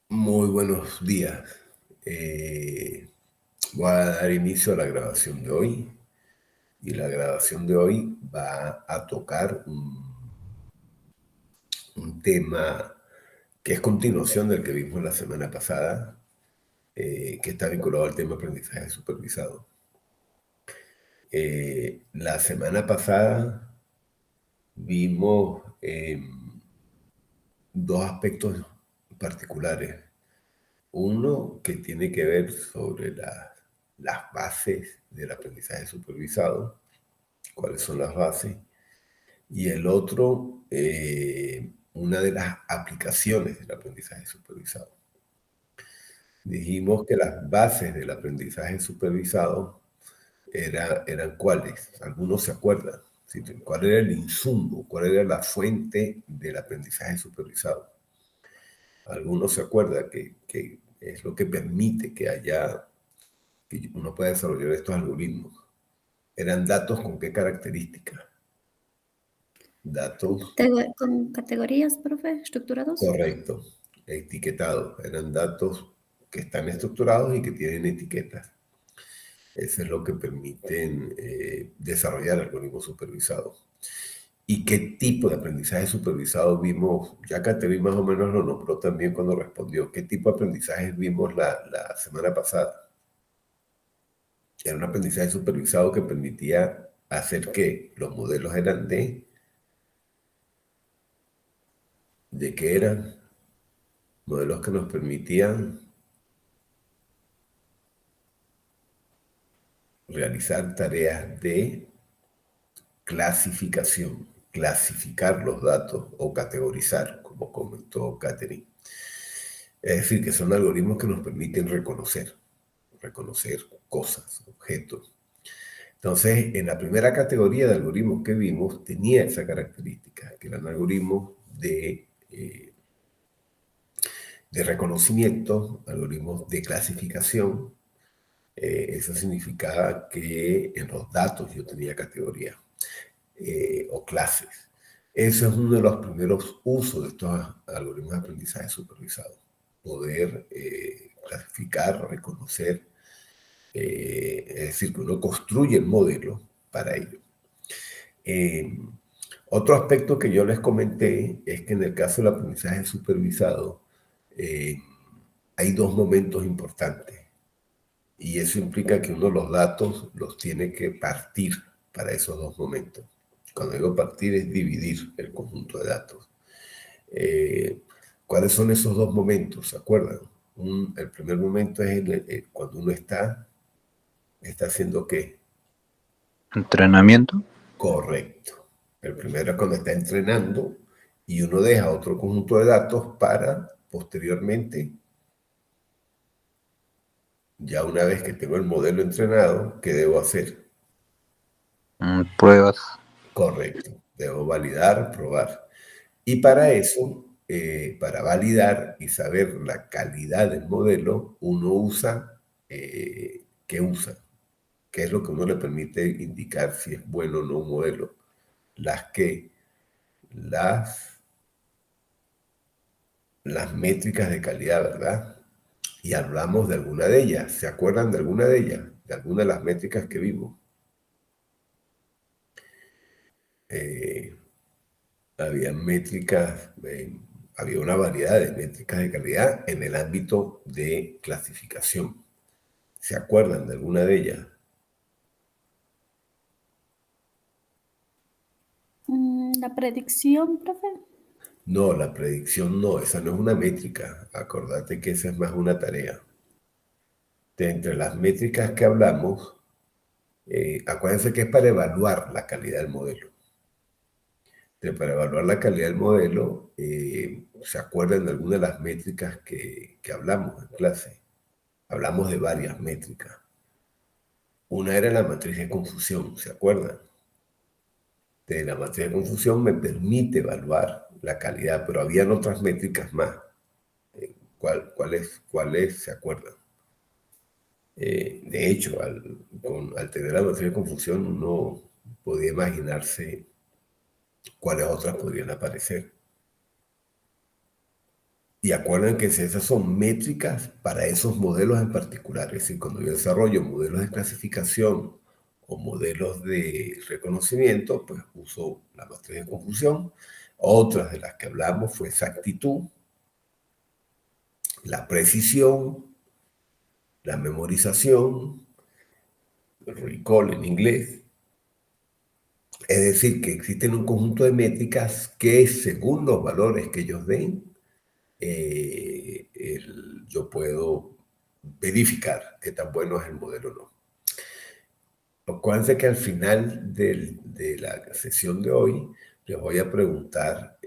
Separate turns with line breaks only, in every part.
Muy buenos días. Eh, Voy a dar inicio a la grabación de hoy y la grabación de hoy va a tocar un tema que es continuación del que vimos la semana pasada, que está vinculado al tema aprendizaje supervisado. La semana pasada vimos dos aspectos particulares. Uno que tiene que ver sobre las bases del aprendizaje supervisado, cuáles son las bases, y el otro, una de las aplicaciones del aprendizaje supervisado. Dijimos que las bases del aprendizaje supervisado eran cuáles, algunos se acuerdan, ¿sí? ¿Cuál era el insumo, cuál era la fuente del aprendizaje supervisado? Algunos se acuerdan que es lo que permite que uno pueda desarrollar estos algoritmos. ¿Eran datos con qué características? Datos,
Con categorías, profe, estructurados.
correcto, etiquetados. Eran datos que están estructurados y que tienen etiquetas. Eso es lo que permiten desarrollar algoritmos supervisados. ¿Y qué tipo de aprendizaje supervisado vimos? Ya Catherine más o menos lo nombró también cuando respondió. ¿Qué tipo de aprendizaje vimos la semana pasada? Era un aprendizaje supervisado que permitía hacer que los modelos eran de que eran modelos que nos permitían realizar tareas de clasificación, clasificar los datos o categorizar, como comentó Catherine. Es decir, que son algoritmos que nos permiten reconocer cosas, objetos. Entonces, en la primera categoría de algoritmos que vimos, tenía esa característica, que eran algoritmos de reconocimiento, algoritmos de clasificación. Eso significaba que en los datos yo tenía categorías o clases. Ese es uno de los primeros usos de estos algoritmos de aprendizaje supervisado. Poder clasificar, reconocer, es decir, que uno construye el modelo para ello. Eh, Otro aspecto que yo les comenté es que en el caso del aprendizaje supervisado eh, hay dos momentos importantes. Y eso implica que uno los datos los tiene que partir para esos dos momentos. Cuando digo partir es dividir el conjunto de datos. Eh, ¿Cuáles son esos dos momentos? ¿Se acuerdan? El primer momento es cuando uno está haciendo ¿qué?
Entrenamiento.
Correcto. El primero es cuando está entrenando y uno deja otro conjunto de datos para posteriormente, ya una vez que tengo el modelo entrenado, ¿qué debo hacer?
Pruebas.
Correcto. Debo validar, probar. Y para eso, para validar y saber la calidad del modelo, uno usa, ¿qué usa? ¿Qué es lo que uno le permite indicar si es bueno o no un modelo? ¿Qué? Las, las métricas de calidad, ¿verdad? Y hablamos de alguna de ellas. ¿Se acuerdan de alguna de ellas? De alguna de las métricas que vimos. Eh, Había métricas, había una variedad de métricas de calidad en el ámbito de clasificación. ¿Se acuerdan de alguna de ellas?
La predicción, profe.
No, la predicción no, esa no es una métrica. Acordate que esa es más una tarea. De entre las métricas que hablamos, acuérdense que es para evaluar la calidad del modelo. Para evaluar la calidad del modelo, ¿se acuerdan de alguna de las métricas que hablamos en clase? Hablamos de varias métricas. Una era la matriz de confusión, ¿se acuerdan? De la matriz de confusión me permite evaluar la calidad, pero habían otras métricas más. ¿Cuáles se acuerdan? De hecho, al tener la matriz de confusión, uno podía imaginarse cuáles otras podrían aparecer. Y acuerden que esas son métricas para esos modelos en particular. Es decir, cuando yo desarrollo modelos de clasificación o modelos de reconocimiento, pues uso la matriz de confusión. Otras de las que hablamos fue exactitud, la precisión, la memorización, el recall en inglés. Es decir, que existen un conjunto de métricas que según los valores que ellos den, yo puedo verificar qué tan bueno es el modelo o no. Acuérdense que al final de la sesión de hoy les voy a preguntar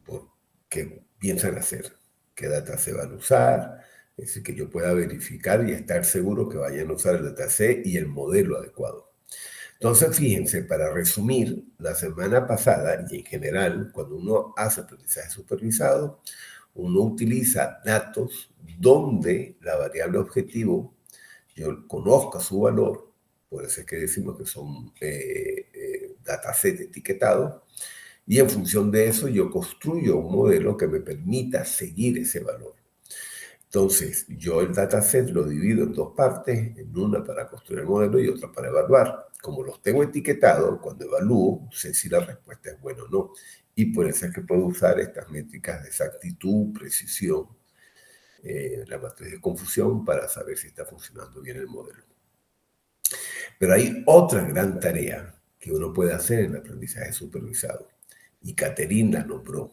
por qué piensan hacer, qué data se van a usar, es decir, que yo pueda verificar y estar seguro que vayan a usar el dataset y el modelo adecuado. Entonces, fíjense, para resumir, la semana pasada y en general, cuando uno hace aprendizaje supervisado, uno utiliza datos donde la variable objetivo yo conozca su valor, por eso es que decimos que son dataset etiquetados, y en función de eso yo construyo un modelo que me permita seguir ese valor. Entonces, yo el dataset lo divido en dos partes, en una para construir el modelo y otra para evaluar. Como los tengo etiquetados, cuando evalúo, sé si la respuesta es buena o no. Y por eso es que puedo usar estas métricas de exactitud, precisión, la matriz de confusión para saber si está funcionando bien el modelo. Pero hay otra gran tarea que uno puede hacer en el aprendizaje supervisado. Y Catherine la nombró.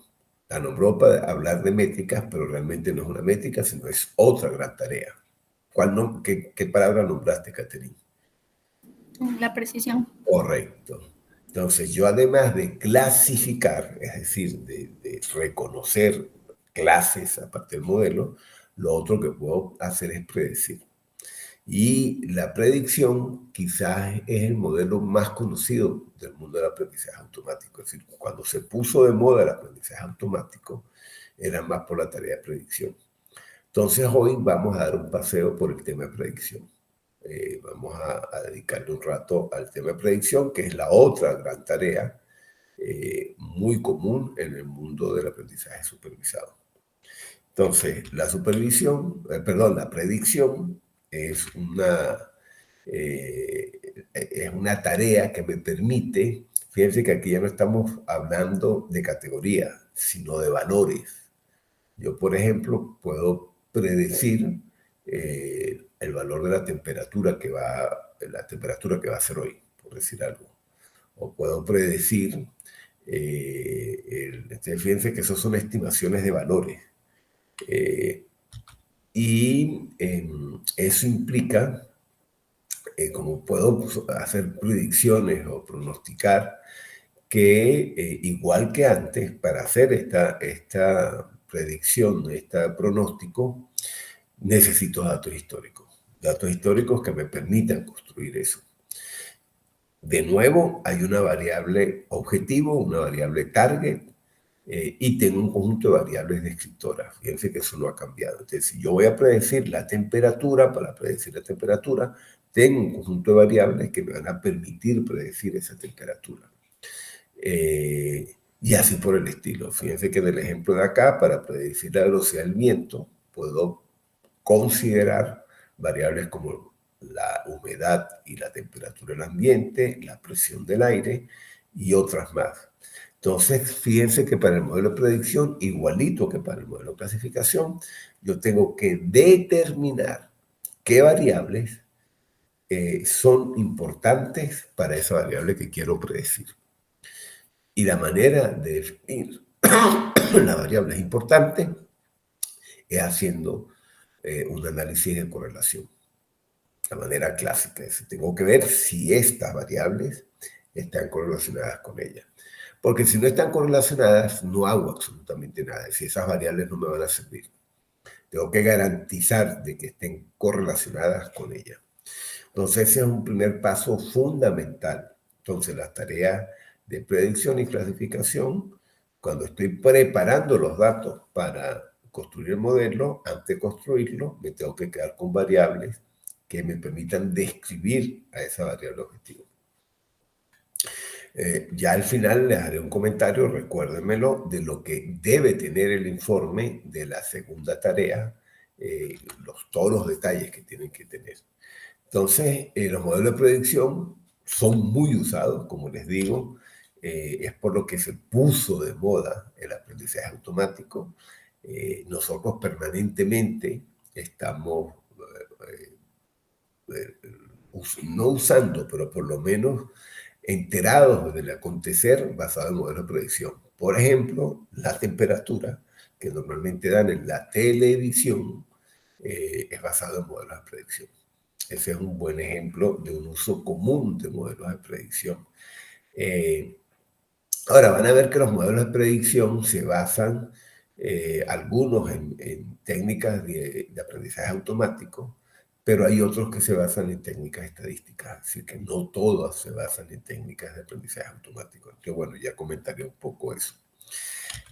La nombró para hablar de métricas, pero realmente no es una métrica, sino es otra gran tarea. ¿Qué palabra nombraste, Catherine?
La precisión.
Correcto. Entonces, yo además de clasificar, es decir, de reconocer clases a partir del modelo, lo otro que puedo hacer es predecir. Y la predicción quizás es el modelo más conocido del mundo del aprendizaje automático. Es decir, cuando se puso de moda el aprendizaje automático, era más por la tarea de predicción. Entonces hoy vamos a dar un paseo por el tema de predicción. Vamos a dedicarle un rato al tema de predicción, que es la otra gran tarea muy común en el mundo del aprendizaje supervisado. Entonces, la predicción es una tarea que me permite, fíjense que aquí ya no estamos hablando de categoría, sino de valores. Yo, por ejemplo, puedo predecir el valor de la temperatura que va a ser hoy, por decir algo. O puedo predecir, fíjense que eso son estimaciones de valores. Eso implica, como puedo hacer predicciones o pronosticar, que igual que antes, para hacer esta predicción, este pronóstico, necesito datos históricos que me permitan construir eso. De nuevo, hay una variable objetivo, una variable target, y tengo un conjunto de variables descriptoras. Fíjense que eso no ha cambiado. Entonces, si yo voy a predecir la temperatura, para predecir la temperatura, tengo un conjunto de variables que me van a permitir predecir esa temperatura. Y así por el estilo. Fíjense que en el ejemplo de acá, para predecir la velocidad del viento, puedo considerar variables como la humedad y la temperatura del ambiente, la presión del aire y otras más. Entonces, fíjense que para el modelo de predicción, igualito que para el modelo de clasificación, yo tengo que determinar qué variables son importantes para esa variable que quiero predecir. Y la manera de definir la variable importante es haciendo un análisis de correlación. La manera clásica es, tengo que ver si estas variables están correlacionadas con ella. Porque si no están correlacionadas, no hago absolutamente nada. Si esas variables no me van a servir, tengo que garantizar de que estén correlacionadas con ella. Entonces, ese es un primer paso fundamental. Entonces, las tareas de predicción y clasificación, cuando estoy preparando los datos para construir el modelo, antes de construirlo, me tengo que quedar con variables que me permitan describir a esa variable objetivo. Ya al final les haré un comentario, recuérdenmelo, de lo que debe tener el informe de la segunda tarea, todos los detalles que tienen que tener. Entonces, los modelos de predicción son muy usados, como les digo, es por lo que se puso de moda el aprendizaje automático. Nosotros permanentemente estamos no usando, pero por lo menos enterados del acontecer basado en modelos de predicción. Por ejemplo, la temperatura que normalmente dan en la televisión es basado en modelos de predicción. Ese es un buen ejemplo de un uso común de modelos de predicción. Ahora, van a ver que los modelos de predicción se basan, algunos en técnicas de aprendizaje automático, pero hay otros que se basan en técnicas estadísticas, así que no todas se basan en técnicas de aprendizaje automático. Entonces, bueno, ya comentaré un poco eso.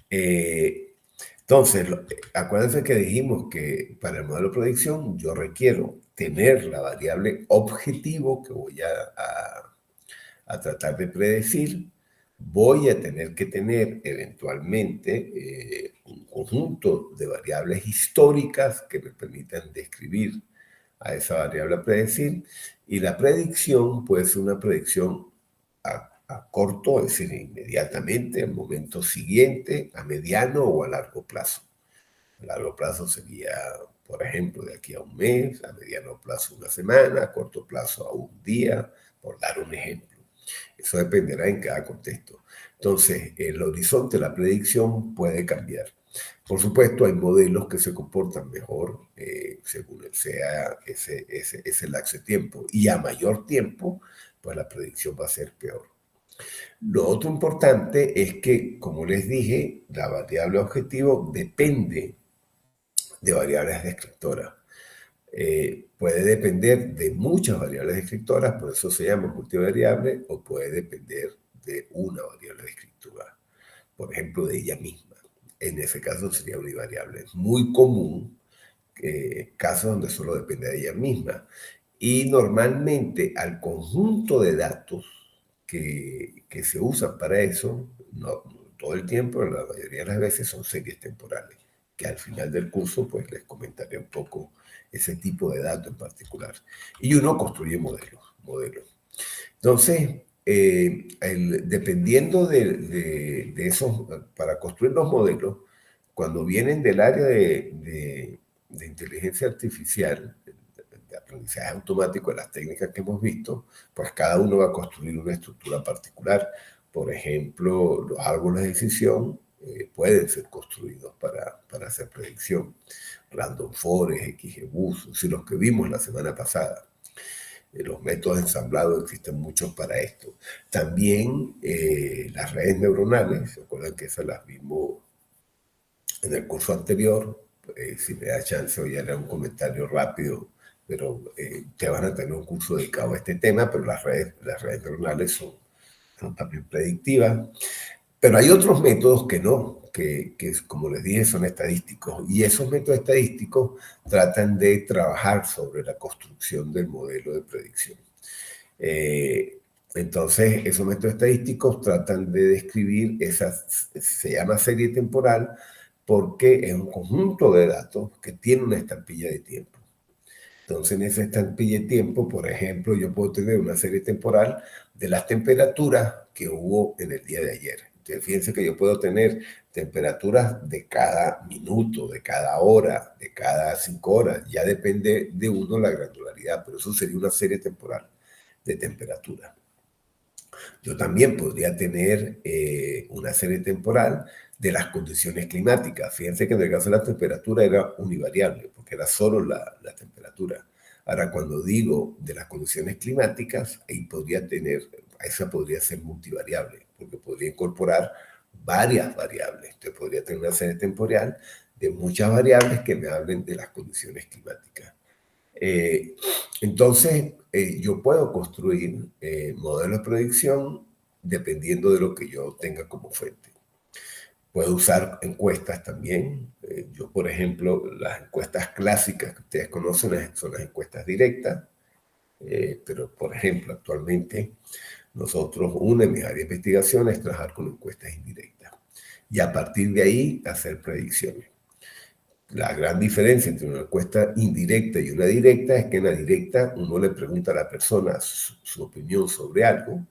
Entonces, acuérdense que dijimos que para el modelo de predicción yo requiero tener la variable objetivo que voy a tratar de predecir. Voy a tener que tener eventualmente un conjunto de variables históricas que me permitan describir a esa variable a predecir, y la predicción puede ser una predicción a corto, es decir, inmediatamente, al momento siguiente, a mediano o a largo plazo. A largo plazo sería, por ejemplo, de aquí a un mes, a mediano plazo una semana, a corto plazo a un día, por dar un ejemplo. Eso dependerá en cada contexto. Entonces, el horizonte de la predicción puede cambiar. Por supuesto, hay modelos que se comportan mejor según sea ese lapso de tiempo. Y a mayor tiempo, pues la predicción va a ser peor. Lo otro importante es que, como les dije, la variable objetivo depende de variables descriptoras. Puede depender de muchas variables descriptoras, por eso se llama multivariable, o puede depender de una variable descriptora, por ejemplo, de ella misma. En ese caso sería univariable. Es muy común casos donde solo depende de ella misma. Y normalmente al conjunto de datos que se usan para eso, no todo el tiempo, la mayoría de las veces son series temporales, que al final del curso pues les comentaré un poco ese tipo de datos en particular. Y uno construye modelos. Entonces, dependiendo de esos, para construir los modelos, cuando vienen del área de inteligencia artificial, de aprendizaje automático, de las técnicas que hemos visto, pues cada uno va a construir una estructura particular. Por ejemplo, los árboles de decisión pueden ser construidos para hacer predicción. Random Forest, XGBoost, si los que vimos la semana pasada. Los métodos ensamblados existen muchos para esto. También las redes neuronales, ¿se acuerdan que esas las vimos en el curso anterior? Si me da chance, hoy haré un comentario rápido, pero te van a tener un curso dedicado a este tema, pero las redes neuronales son también predictivas. Pero hay otros métodos que no, que como les dije son estadísticos, y esos métodos estadísticos tratan de trabajar sobre la construcción del modelo de predicción. Entonces, esos métodos estadísticos tratan de describir se llama serie temporal porque es un conjunto de datos que tiene una estampilla de tiempo. Entonces, en esa estampilla de tiempo, por ejemplo, yo puedo tener una serie temporal de las temperaturas que hubo en el día de ayer. Entonces, fíjense que yo puedo tener temperaturas de cada minuto, de cada hora, de cada 5 horas. Ya depende de uno la granularidad, pero eso sería una serie temporal de temperatura. Yo también podría tener una serie temporal de las condiciones climáticas. Fíjense que en el caso de la temperatura era univariable, porque era solo la temperatura. Ahora, cuando digo de las condiciones climáticas, ahí esa podría ser multivariable, porque podría incorporar varias variables. Entonces, podría tener una serie temporal de muchas variables que me hablen de las condiciones climáticas. Entonces, yo puedo construir modelos de predicción dependiendo de lo que yo tenga como fuente. Puedo usar encuestas también. Yo, por ejemplo, las encuestas clásicas que ustedes conocen son las encuestas directas, pero, por ejemplo, actualmente Nosotros, una de mis áreas de investigación es trabajar con encuestas indirectas y a partir de ahí hacer predicciones. La gran diferencia entre una encuesta indirecta y una directa es que en la directa uno le pregunta a la persona su opinión sobre algo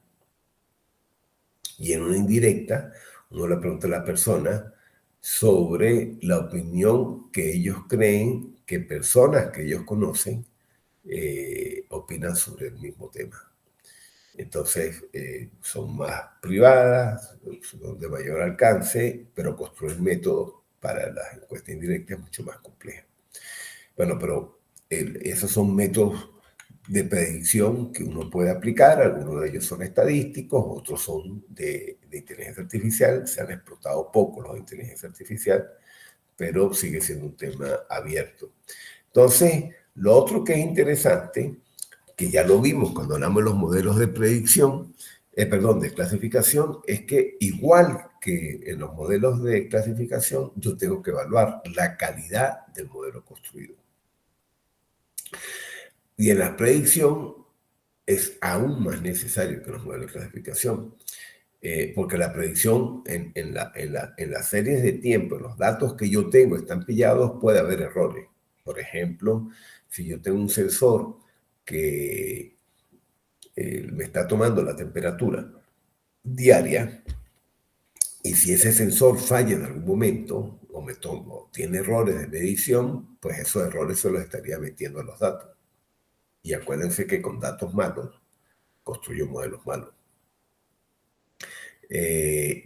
y en una indirecta uno le pregunta a la persona sobre la opinión que ellos creen que personas que ellos conocen opinan sobre el mismo tema. Entonces, son más privadas, son de mayor alcance, pero construir métodos para las encuestas indirectas es mucho más complejo. Bueno, pero esos son métodos de predicción que uno puede aplicar. Algunos de ellos son estadísticos, otros son de inteligencia artificial. Se han explotado poco los de inteligencia artificial, pero sigue siendo un tema abierto. Entonces, lo otro que es interesante, que ya lo vimos cuando hablamos de los modelos de predicción, de clasificación, es que igual que en los modelos de clasificación, yo tengo que evaluar la calidad del modelo construido. Y en la predicción es aún más necesario que los modelos de clasificación, porque la predicción en las series de tiempo, en los datos que yo tengo están pillados, puede haber errores. Por ejemplo, si yo tengo un sensor que me está tomando la temperatura diaria, y si ese sensor falla en algún momento o tiene errores de medición, pues esos errores se los estaría metiendo a los datos. Y acuérdense que con datos malos construyo modelos malos.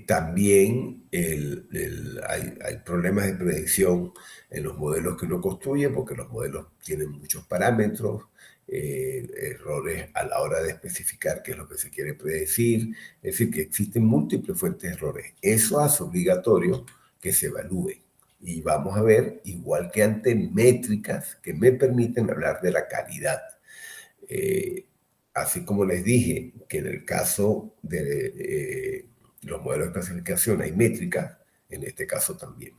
También hay problemas de predicción en los modelos que uno construye porque los modelos tienen muchos parámetros, errores a la hora de especificar qué es lo que se quiere predecir, es decir, que existen múltiples fuentes de errores. Eso hace obligatorio que se evalúe. Y vamos a ver, igual que antes, métricas que me permiten hablar de la calidad. Así como les dije que en el caso de los modelos de clasificación hay métricas, en este caso también.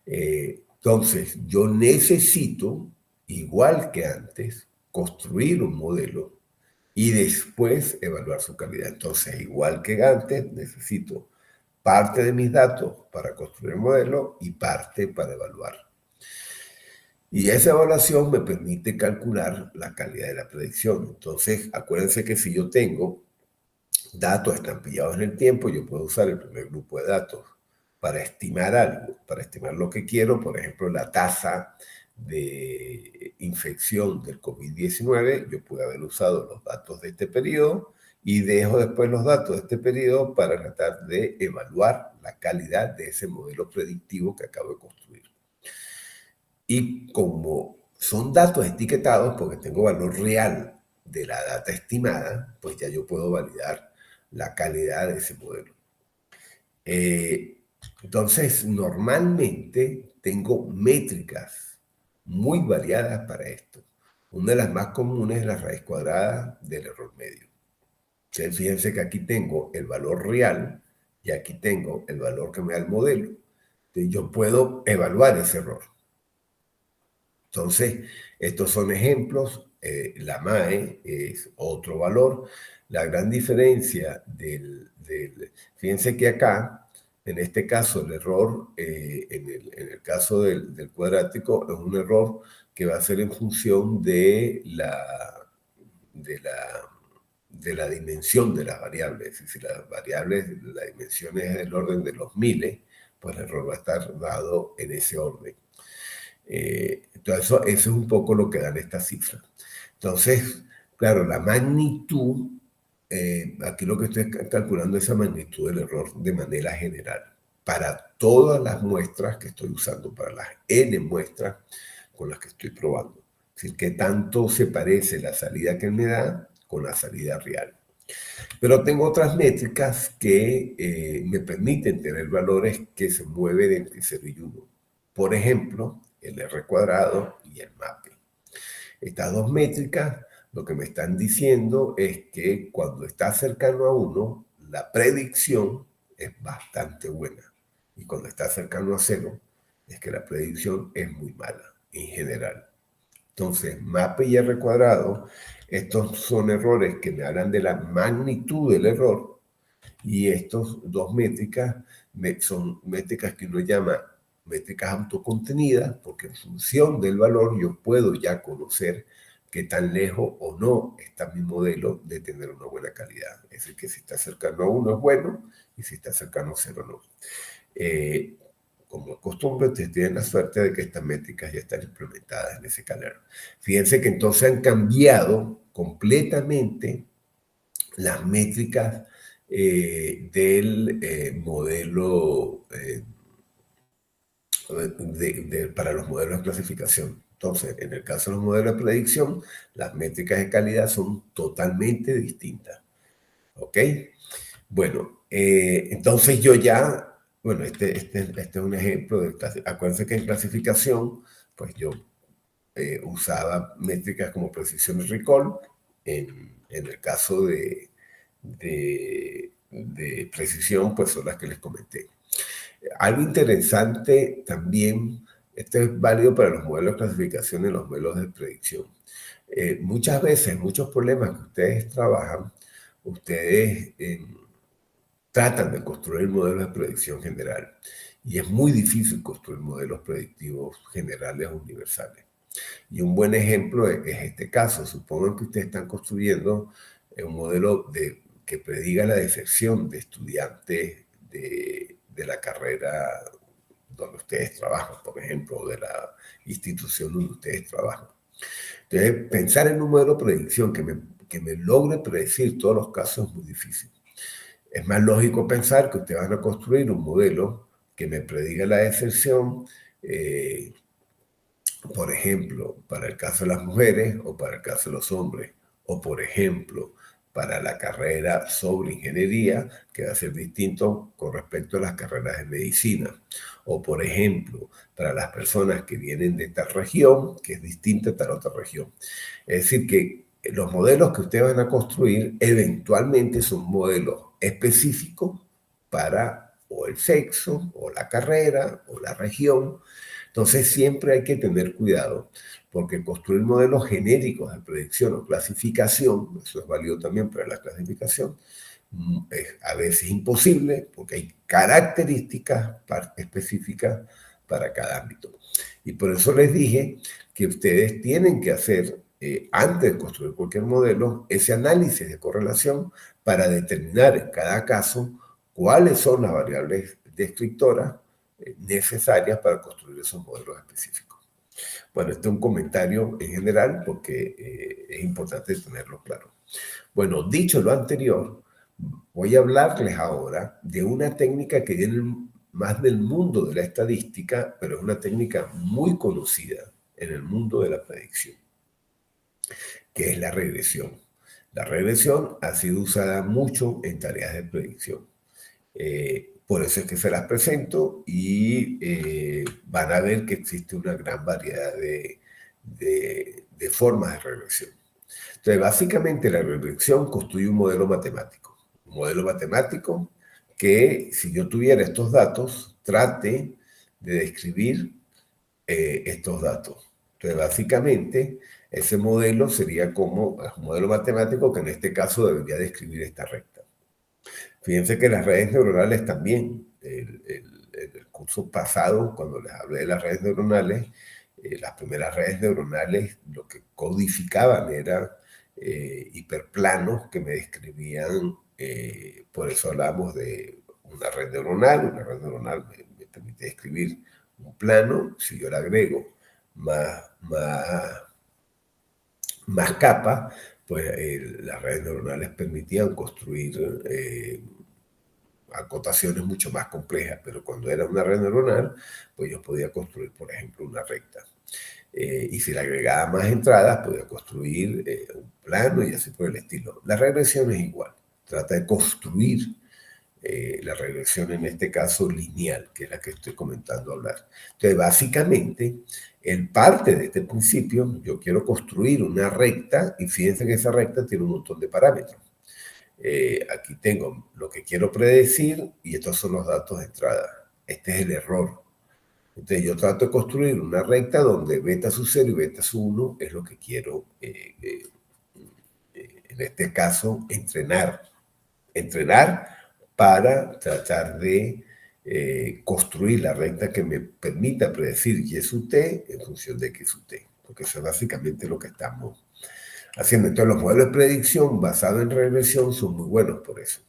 Entonces, yo necesito, igual que antes, construir un modelo y después evaluar su calidad. Entonces, igual que antes, necesito parte de mis datos para construir el modelo y parte para evaluar. Y esa evaluación me permite calcular la calidad de la predicción. Entonces, acuérdense que si yo tengo datos estampados en el tiempo, yo puedo usar el primer grupo de datos para estimar algo, para estimar lo que quiero, por ejemplo, la tasa de infección del COVID-19, yo pude haber usado los datos de este periodo y dejo después los datos de este periodo para tratar de evaluar la calidad de ese modelo predictivo que acabo de construir. Y como son datos etiquetados, porque tengo valor real de la data estimada, pues ya yo puedo validar la calidad de ese modelo. Entonces, normalmente tengo métricas muy variadas para esto. Una de las más comunes es la raíz cuadrada del error medio. Entonces, fíjense que aquí tengo el valor real y aquí tengo el valor que me da el modelo. Entonces, yo puedo evaluar ese error. Entonces, estos son ejemplos. La MAE es otro valor. La gran diferencia fíjense que acá, en este caso, el error, en el caso del cuadrático, es un error que va a ser en función de la dimensión de las variables. Si las variables, la dimensión es del orden de los miles, pues el error va a estar dado en ese orden. Entonces, eso es un poco lo que dan estas cifras. Entonces, claro, la magnitud, aquí lo que estoy calculando es la magnitud del error de manera general, para todas las muestras que estoy usando, para las N muestras con las que estoy probando. Es decir, qué tanto se parece la salida que me da con la salida real. Pero tengo otras métricas que me permiten tener valores que se mueven entre 0 y 1. Por ejemplo, el R cuadrado y el MAPE. Estas dos métricas lo que me están diciendo es que cuando está cercano a 1, la predicción es bastante buena. Y cuando está cercano a 0, es que la predicción es muy mala en general. Entonces, mapa y R cuadrado, estos son errores que me hablan de la magnitud del error, y estos dos métricas son métricas que uno llama métricas autocontenidas, porque en función del valor yo puedo ya conocer qué tan lejos o no está mi modelo de tener una buena calidad. Es decir, que si está cercano a 1 es bueno y si está cercano a 0 no. Como costumbre, ustedes tienen la suerte de que estas métricas ya están implementadas en ese canal. Fíjense que entonces han cambiado completamente las métricas del modelo para los modelos de clasificación. Entonces, en el caso de los modelos de predicción, las métricas de calidad son totalmente distintas. ¿Ok? Bueno, entonces yo ya, bueno, este es un ejemplo de acuérdense que en clasificación, pues yo usaba métricas como precisión y recall. En el caso de precisión, pues son las que les comenté. Algo interesante también, esto es válido para los modelos de clasificación y los modelos de predicción. Muchas veces, muchos problemas que ustedes trabajan, ustedes tratan de construir modelos de predicción general. Y es muy difícil construir modelos predictivos generales o universales. Y un buen ejemplo es este caso. Supongan que ustedes están construyendo un modelo que prediga la deserción de estudiantes de la carrera donde ustedes trabajan, por ejemplo, o de la institución donde ustedes trabajan. Entonces, pensar en un modelo de predicción que me logre predecir todos los casos es muy difícil. Es más lógico pensar que ustedes van a construir un modelo que me prediga la deserción, por ejemplo, para el caso de las mujeres o para el caso de los hombres, o por ejemplo, para la carrera sobre ingeniería, que va a ser distinto con respecto a las carreras de medicina, o por ejemplo, para las personas que vienen de tal región, que es distinta a tal otra región. Es decir, que los modelos que ustedes van a construir eventualmente son modelos específicos para o el sexo, o la carrera, o la región. Entonces siempre hay que tener cuidado, porque construir modelos genéricos de predicción o clasificación, eso es válido también para la clasificación, es a veces imposible porque hay características específicas para cada ámbito. Y por eso les dije que ustedes tienen que hacer, antes de construir cualquier modelo, ese análisis de correlación para determinar en cada caso cuáles son las variables descriptoras necesarias para construir esos modelos específicos. Bueno, este es un comentario en general porque es importante tenerlo claro. Bueno, dicho lo anterior, voy a hablarles ahora de una técnica que viene más del mundo de la estadística, pero es una técnica muy conocida en el mundo de la predicción, que es la regresión. La regresión ha sido usada mucho en tareas de predicción. Por eso es que se las presento y van a ver que existe una gran variedad de formas de regresión. Entonces, básicamente la regresión construye un modelo matemático. Un modelo matemático que, si yo tuviera estos datos, trate de describir estos datos. Entonces, básicamente, ese modelo sería como un modelo matemático que en este caso debería describir esta recta. Fíjense que las redes neuronales también, el curso pasado, cuando les hablé de las redes neuronales, las primeras redes neuronales lo que codificaban eran hiperplanos que me describían, por eso hablamos de una red neuronal me permite describir un plano, si yo le agrego más capas, pues las redes neuronales permitían construir acotaciones mucho más complejas, pero cuando era una red neuronal, pues yo podía construir, por ejemplo, una recta. Y si le agregaba más entradas, podía construir un plano y así por el estilo. La regresión es igual, trata de construir la regresión, en este caso lineal, que es la que estoy comentando hablar. Entonces, básicamente, en parte de este principio, yo quiero construir una recta y fíjense que esa recta tiene un montón de parámetros. Aquí tengo lo que quiero predecir y estos son los datos de entrada. Este es el error. Entonces yo trato de construir una recta donde beta sub 0 y beta sub 1 es lo que quiero, en este caso, entrenar. Entrenar para tratar de construir la recta que me permita predecir Y sub t en función de X sub t, porque eso es básicamente lo que estamos haciendo. Entonces los modelos de predicción basados en regresión son muy buenos por eso.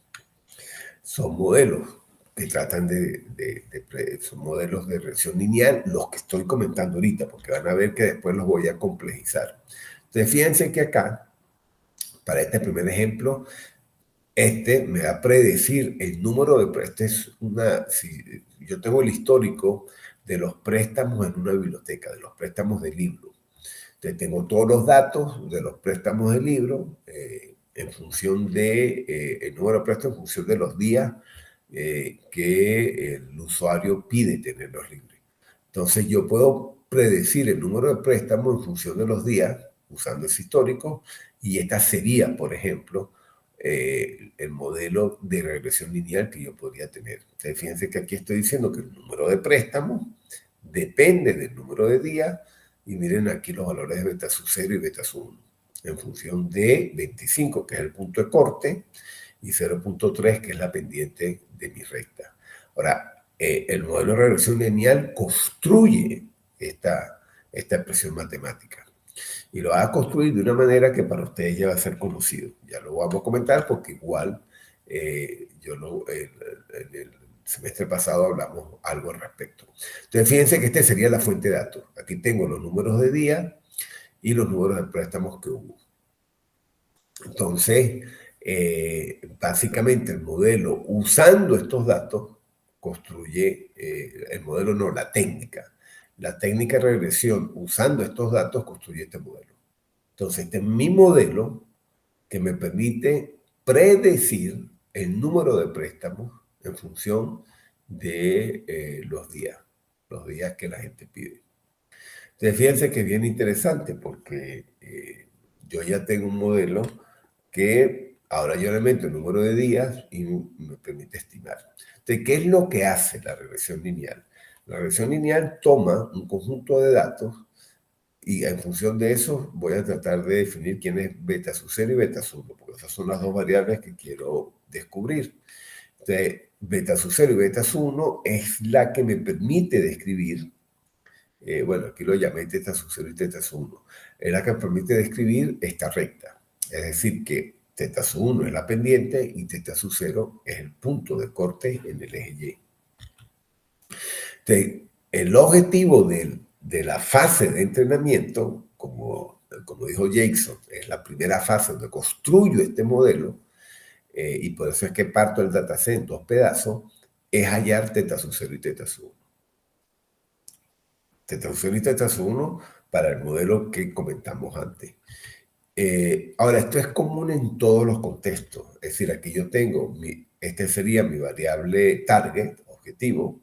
Son modelos que tratan son modelos de regresión lineal, los que estoy comentando ahorita, porque van a ver que después los voy a complejizar. Entonces fíjense que acá, para este primer ejemplo, me va a predecir el número de préstamos. Si yo tengo el histórico de los préstamos en una biblioteca, de los préstamos de libro. Entonces tengo todos los datos de los préstamos de libro en función de el número de préstamos, en función de los días que el usuario pide tenerlos libres. Entonces yo puedo predecir el número de préstamos en función de los días usando ese histórico, y esta sería, por ejemplo, el modelo de regresión lineal que yo podría tener. Entonces, fíjense que aquí estoy diciendo que el número de préstamos depende del número de días, y miren aquí los valores de beta sub 0 y beta sub 1, en función de 25, que es el punto de corte, y 0.3, que es la pendiente de mi recta. Ahora, el modelo de regresión lineal construye esta expresión matemática. Y lo va a construir de una manera que para ustedes ya va a ser conocido. Ya lo vamos a comentar porque igual en el semestre pasado hablamos algo al respecto. Entonces fíjense que esta sería la fuente de datos. Aquí tengo los números de día y los números de préstamos que hubo. Entonces, básicamente el modelo, usando estos datos, construye, el modelo no, la técnica. La técnica de regresión, usando estos datos, construye este modelo. Entonces, este es mi modelo que me permite predecir el número de préstamos en función de los días que la gente pide. Entonces, fíjense que es bien interesante porque yo ya tengo un modelo que ahora yo le meto el número de días y me permite estimar. Entonces, ¿qué es lo que hace la regresión lineal? La regresión lineal toma un conjunto de datos y en función de eso voy a tratar de definir quién es beta sub 0 y beta sub 1, porque esas son las dos variables que quiero descubrir. Entonces, beta sub 0 y beta sub 1 es la que me permite describir, bueno, aquí lo llamé teta sub 0 y teta sub 1, es la que me permite describir esta recta. Es decir, que teta sub 1 es la pendiente y teta sub 0 es el punto de corte en el eje Y. Entonces, el objetivo de la fase de entrenamiento, como dijo Jackson, es la primera fase donde construyo este modelo, y por eso es que parto el dataset en dos pedazos, es hallar teta sub 0 y teta sub 1. Teta sub 0 y teta sub 1 para el modelo que comentamos antes. Ahora, esto es común en todos los contextos. Es decir, aquí yo tengo, este sería mi variable target, objetivo.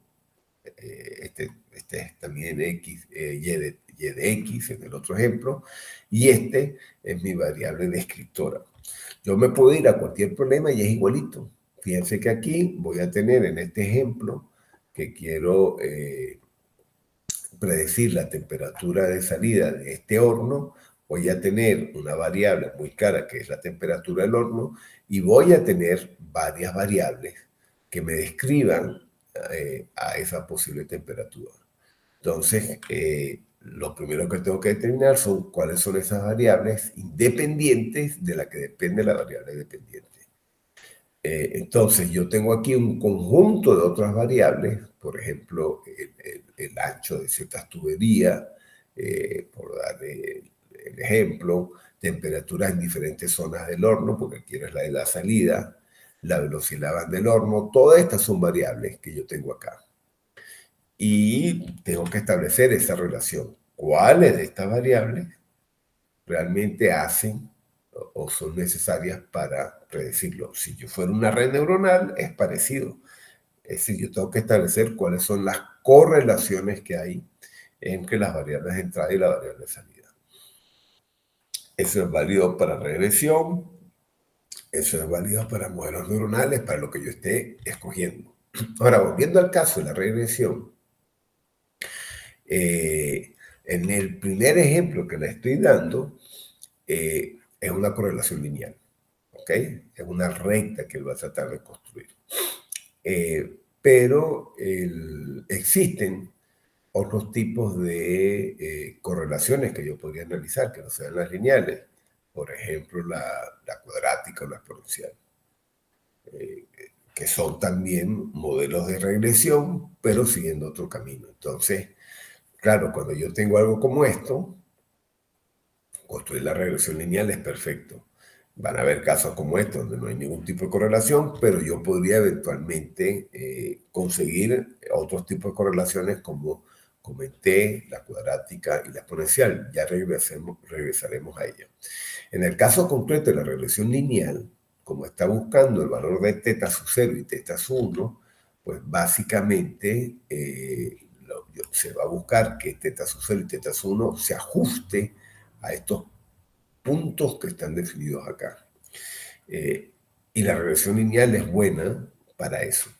Este es también X, y de X en el otro ejemplo. Y este es mi variable descriptora. Yo me puedo ir a cualquier problema y es igualito. Fíjense que aquí voy a tener en este ejemplo que quiero predecir la temperatura de salida de este horno, voy a tener una variable muy cara que es la temperatura del horno, y voy a tener varias variables que me describan a esa posible temperatura. Entonces, lo primero que tengo que determinar son cuáles son esas variables independientes de la que depende la variable dependiente. Entonces, yo tengo aquí un conjunto de otras variables, por ejemplo, el ancho de ciertas tuberías, por dar el ejemplo, temperaturas en diferentes zonas del horno, porque aquí es la de la salida, la velocidad del horno, todas estas son variables que yo tengo acá. Y tengo que establecer esa relación. ¿Cuáles de estas variables realmente hacen o son necesarias para predecirlo? Si yo fuera una red neuronal, es parecido. Es decir, yo tengo que establecer cuáles son las correlaciones que hay entre las variables de entrada y la variable de salida. Eso es válido para regresión, eso es válido para modelos neuronales, para lo que yo esté escogiendo. Ahora, volviendo al caso de la regresión, En el primer ejemplo que le estoy dando, es una correlación lineal, ¿ok? Es una recta que él va a tratar de construir. Pero existen otros tipos de correlaciones que yo podría analizar, que no sean las lineales. Por ejemplo, la cuadrática o la exponencial, que son también modelos de regresión, pero siguiendo otro camino. Entonces, claro, cuando yo tengo algo como esto, construir la regresión lineal es perfecto. Van a haber casos como estos donde no hay ningún tipo de correlación, pero yo podría eventualmente conseguir otros tipos de correlaciones como comenté, la cuadrática y la exponencial. Ya regresaremos a ella. En el caso concreto de la regresión lineal, como está buscando el valor de teta sub 0 y teta sub 1, pues básicamente se va a buscar que teta sub 0 y teta sub 1 se ajuste a estos puntos que están definidos acá. Y la regresión lineal es buena para eso.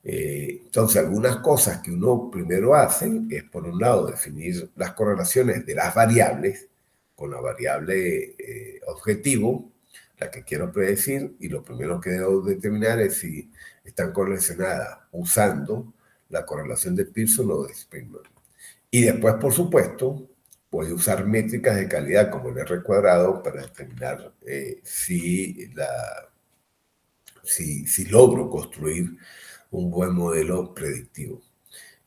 Entonces, algunas cosas que uno primero hace es, por un lado, definir las correlaciones de las variables con la variable objetivo, la que quiero predecir, y lo primero que debo determinar es si están correlacionadas usando la correlación de Pearson o de Spearman. Y después, por supuesto, voy a usar métricas de calidad como el R cuadrado para determinar si logro construir un buen modelo predictivo.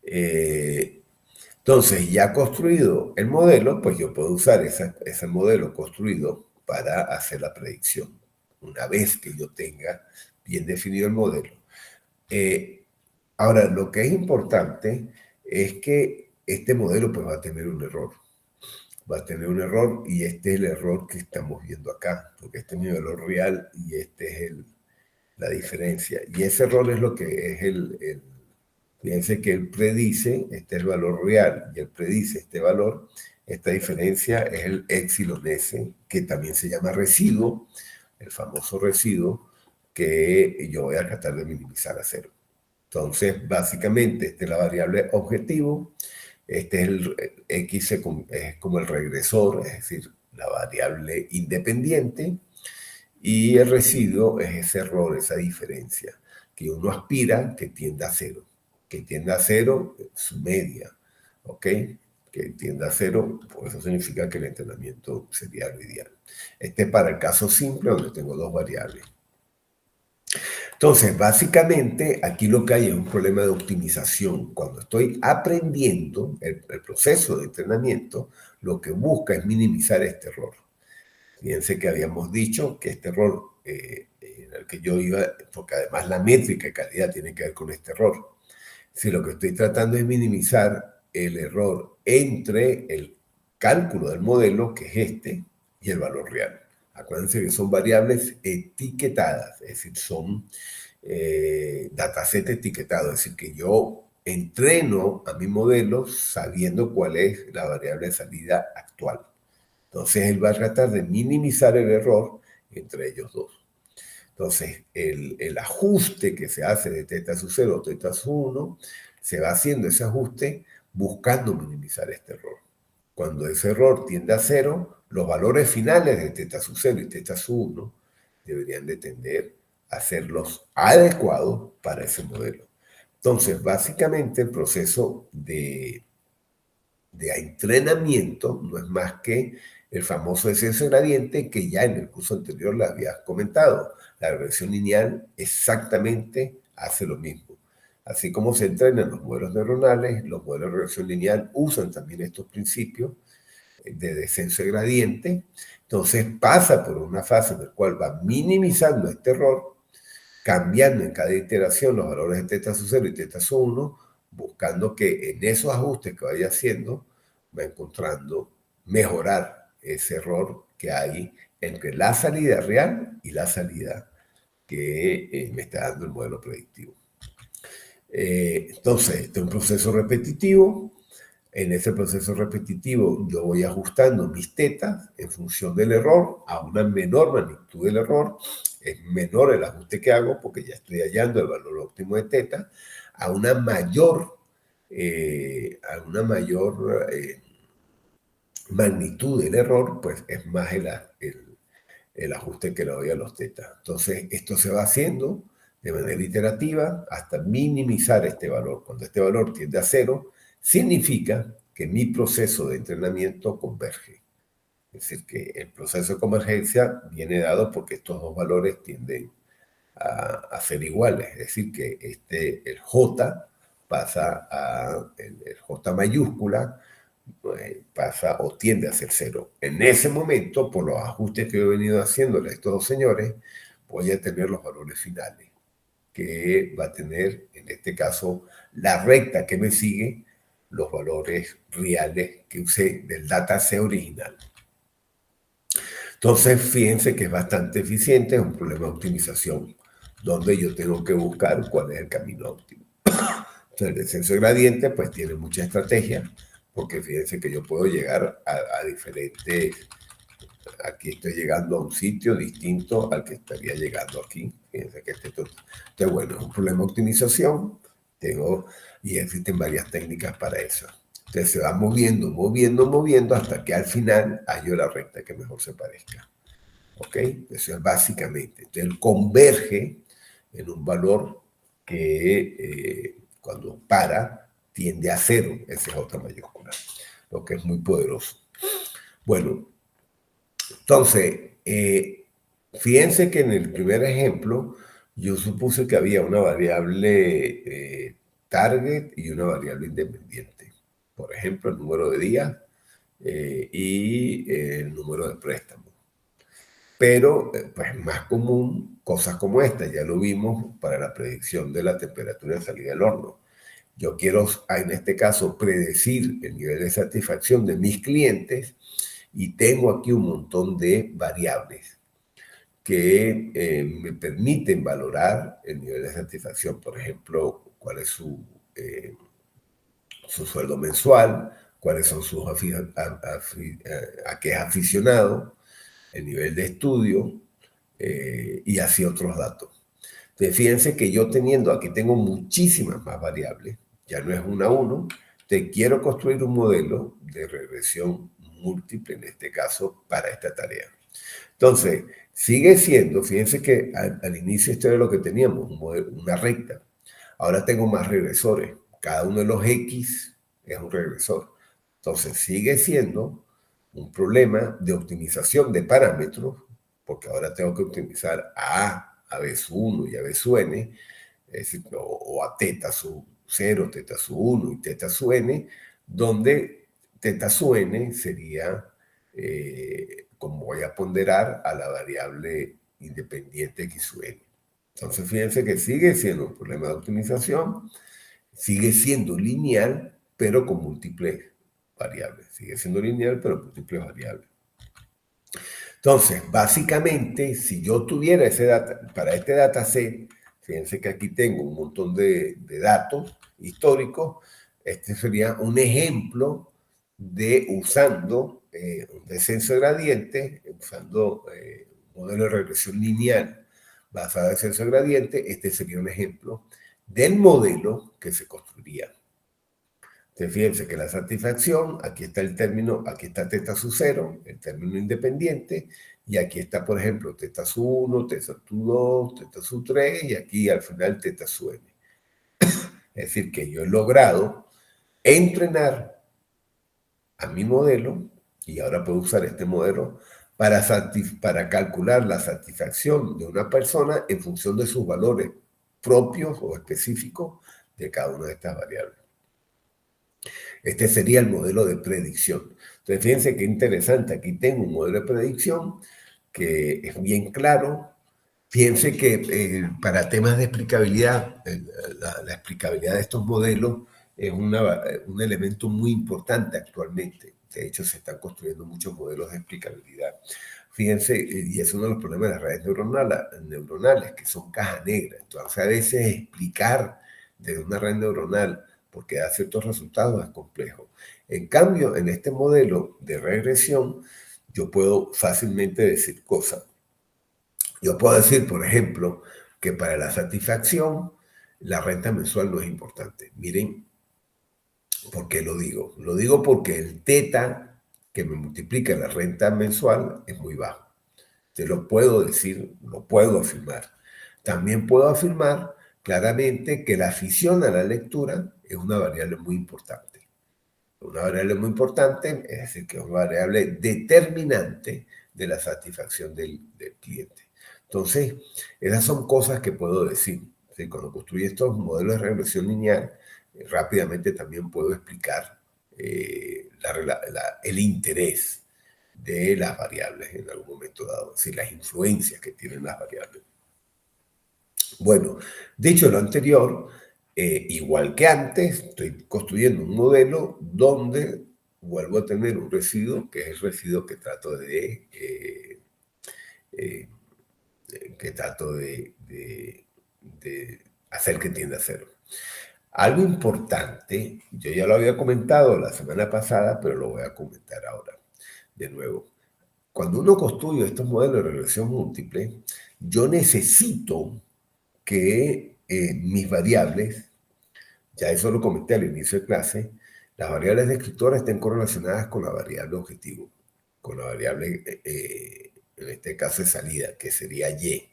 Entonces, ya construido el modelo, pues yo puedo usar ese modelo construido para hacer la predicción, una vez que yo tenga bien definido el modelo. Ahora, lo que es importante es que este modelo pues va a tener un error. Va a tener un error y este es el error que estamos viendo acá, porque este es mi valor real y este es la diferencia. Y ese error es lo que es fíjense que él predice, este es el valor real, y él predice este valor. Esta diferencia es el epsilon S, que también se llama residuo, el famoso residuo, que yo voy a tratar de minimizar a cero. Entonces, básicamente, esta es la variable objetivo, este es el X, es como el regresor, es decir, la variable independiente, y el residuo es ese error, esa diferencia, que uno aspira que tienda a cero. Que tienda a cero su media, ¿ok? Que tienda a cero, pues eso significa que el entrenamiento sería lo ideal. Este es para el caso simple donde tengo dos variables. Entonces, básicamente, aquí lo que hay es un problema de optimización. Cuando estoy aprendiendo el proceso de entrenamiento, lo que busca es minimizar este error. Fíjense que habíamos dicho que este error en el que yo iba, porque además la métrica de calidad tiene que ver con este error. Si lo que estoy tratando es minimizar el error entre el cálculo del modelo, que es este, y el valor real. Acuérdense que son variables etiquetadas, es decir, son dataset etiquetado, es decir, que yo entreno a mi modelo sabiendo cuál es la variable de salida actual. Entonces, él va a tratar de minimizar el error entre ellos dos. Entonces, el ajuste que se hace de teta sub 0 a teta sub 1, se va haciendo ese ajuste buscando minimizar este error. Cuando ese error tiende a cero, los valores finales de teta sub 0 y teta sub 1 deberían de tender a ser los adecuados para ese modelo. Entonces, básicamente el proceso de entrenamiento no es más que el famoso descenso gradiente que ya en el curso anterior le había comentado. La regresión lineal exactamente hace lo mismo. Así como se entrenan los modelos neuronales, los modelos de regresión lineal usan también estos principios de descenso de gradiente. Entonces pasa por una fase en la cual va minimizando este error, cambiando en cada iteración los valores de teta sub 0 y teta sub 1, buscando que en esos ajustes que vaya haciendo va encontrando mejorar ese error que hay entre la salida real y la salida que me está dando el modelo predictivo. Entonces, este es un proceso repetitivo. En ese proceso repetitivo yo voy ajustando mis tetas en función del error a una menor magnitud del error. Es menor el ajuste que hago porque ya estoy hallando el valor óptimo de teta, a una mayor a una mayor magnitud del error, pues es más el ajuste que le doy a los tetas. Entonces, esto se va haciendo de manera iterativa hasta minimizar este valor. Cuando este valor tiende a cero, significa que mi proceso de entrenamiento converge. Es decir, que el proceso de convergencia viene dado porque estos dos valores tienden a ser iguales. Es decir, que el J pasa a el J mayúscula, pasa o tiende a ser cero. En ese momento, por los ajustes que he venido haciéndole a estos dos señores, voy a tener los valores finales, que va a tener, en este caso, la recta que me sigue, los valores reales que usé del dataset original. Entonces, fíjense que es bastante eficiente, es un problema de optimización, donde yo tengo que buscar cuál es el camino óptimo. Entonces, el descenso de gradiente, pues tiene mucha estrategia, porque fíjense que yo puedo llegar a diferentes. Aquí estoy llegando a un sitio distinto al que estaría llegando aquí. Fíjense que entonces, bueno, es un problema de optimización, y existen varias técnicas para eso. Entonces se va moviendo, moviendo, moviendo hasta que al final hallo la recta que mejor se parezca. ¿Ok? Eso es básicamente. Entonces él converge en un valor que cuando para tiende a cero, ese J mayúscula, lo que es muy poderoso. Bueno, entonces, fíjense que en el primer ejemplo yo supuse que había una variable target y una variable independiente. Por ejemplo, el número de días y el número de préstamos. Pero, pues es más común cosas como esta, ya lo vimos para la predicción de la temperatura de salida del horno. Yo quiero, en este caso, predecir el nivel de satisfacción de mis clientes y tengo aquí un montón de variables que me permiten valorar el nivel de satisfacción. Por ejemplo, cuál es su sueldo mensual, cuáles son sus a qué es aficionado, el nivel de estudio y así otros datos. Entonces, fíjense que yo aquí tengo muchísimas más variables, ya no es una a uno, te quiero construir un modelo de regresión múltiple, en este caso, para esta tarea. Entonces, sigue siendo, fíjense que al inicio esto era lo que teníamos, una recta. Ahora tengo más regresores. Cada uno de los X es un regresor. Entonces, sigue siendo un problema de optimización de parámetros, porque ahora tengo que optimizar a B sub 1 y a B sub n, es decir, o a teta sub 0, teta sub 1 y teta sub n, donde teta sub n sería como voy a ponderar a la variable independiente x sub n. Entonces, fíjense que sigue siendo un problema de optimización, sigue siendo lineal, pero con múltiples variables. Sigue siendo lineal, pero múltiples variables. Entonces, básicamente, si yo tuviera para este dataset, fíjense que aquí tengo un montón de datos históricos, este sería un ejemplo de usando un descenso de gradiente, usando un modelo de regresión lineal basado en descenso de gradiente, este sería un ejemplo del modelo que se construiría. Entonces, fíjense que la satisfacción, aquí está el término, aquí está teta sub 0, el término independiente, y aquí está, por ejemplo, teta sub 1, teta sub 2, teta sub 3, y aquí al final teta sub n. Es decir, que yo he logrado entrenar a mi modelo, y ahora puedo usar este modelo para calcular la satisfacción de una persona en función de sus valores propios o específicos de cada una de estas variables. Este sería el modelo de predicción. Entonces, fíjense qué interesante. Aquí tengo un modelo de predicción que es bien claro. Fíjense que para temas de explicabilidad, la explicabilidad de estos modelos es un elemento muy importante actualmente. De hecho, se están construyendo muchos modelos de explicabilidad. Fíjense, y es uno de los problemas de las redes neuronales, que son caja negra. Entonces, a veces explicar de una red neuronal porque da ciertos resultados es complejo. En cambio, en este modelo de regresión, yo puedo fácilmente decir cosas. Yo puedo decir, por ejemplo, que para la satisfacción, la renta mensual no es importante. Miren ¿Por qué lo digo? Lo digo porque el teta que me multiplica la renta mensual es muy bajo. Te lo puedo decir, lo puedo afirmar. También puedo afirmar claramente que la afición a la lectura es una variable muy importante. Una variable muy importante, es decir, que es una variable determinante de la satisfacción del cliente. Entonces, esas son cosas que puedo decir. ¿Sí? Cuando construyo estos modelos de regresión lineal, rápidamente también puedo explicar el interés de las variables en algún momento dado, es decir, las influencias que tienen las variables. Bueno, dicho lo anterior, igual que antes, estoy construyendo un modelo donde vuelvo a tener un residuo, que es el residuo que trato de hacer que tienda a cero. Algo importante, yo ya lo había comentado la semana pasada, pero lo voy a comentar ahora de nuevo. Cuando uno construye estos modelos de regresión múltiple, yo necesito que mis variables, ya eso lo comenté al inicio de clase, las variables descriptoras estén correlacionadas con la variable objetivo, con la variable, en este caso de salida, que sería Y.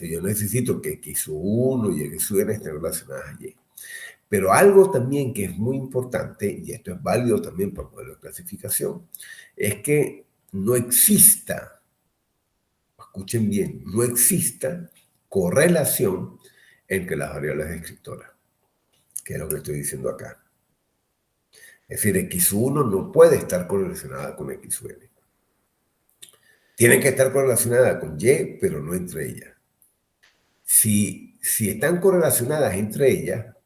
Yo necesito que X1 y X1 estén relacionadas a Y. Pero algo también que es muy importante, y esto es válido también para el modelo de clasificación, es que no exista, escuchen bien, no exista correlación entre las variables descriptoras, que es lo que estoy diciendo acá. Es decir, X1 no puede estar correlacionada con XN. Tienen que estar correlacionadas con Y, pero no entre ellas. Si están correlacionadas entre ellas,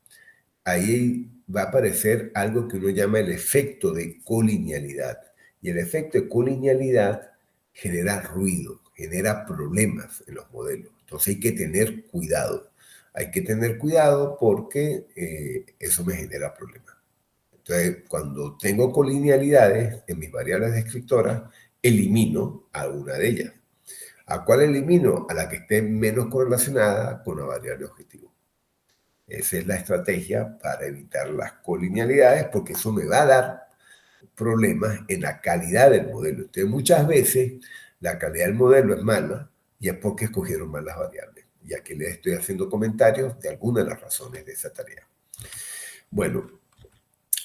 ahí va a aparecer algo que uno llama el efecto de colinealidad. Y el efecto de colinealidad genera ruido, genera problemas en los modelos. Entonces hay que tener cuidado. Hay que tener cuidado porque eso me genera problemas. Entonces, cuando tengo colinealidades en mis variables descriptoras, elimino a una de ellas. ¿A cuál elimino? A la que esté menos correlacionada con la variable objetivo. Esa es la estrategia para evitar las colinealidades, porque eso me va a dar problemas en la calidad del modelo. Entonces, muchas veces la calidad del modelo es mala y es porque escogieron mal las variables. Y aquí les estoy haciendo comentarios de algunas de las razones de esa tarea. Bueno,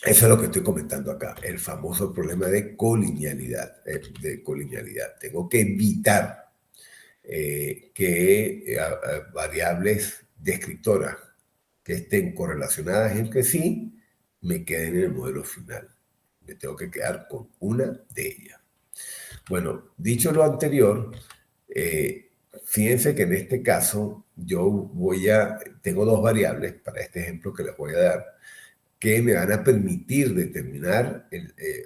eso es lo que estoy comentando acá, el famoso problema de colinealidad. Tengo que evitar que variables descriptoras que estén correlacionadas entre sí me queden en el modelo final. Me tengo que quedar con una de ellas. Bueno, dicho lo anterior, fíjense que en este caso yo tengo dos variables para este ejemplo que les voy a dar, que me van a permitir determinar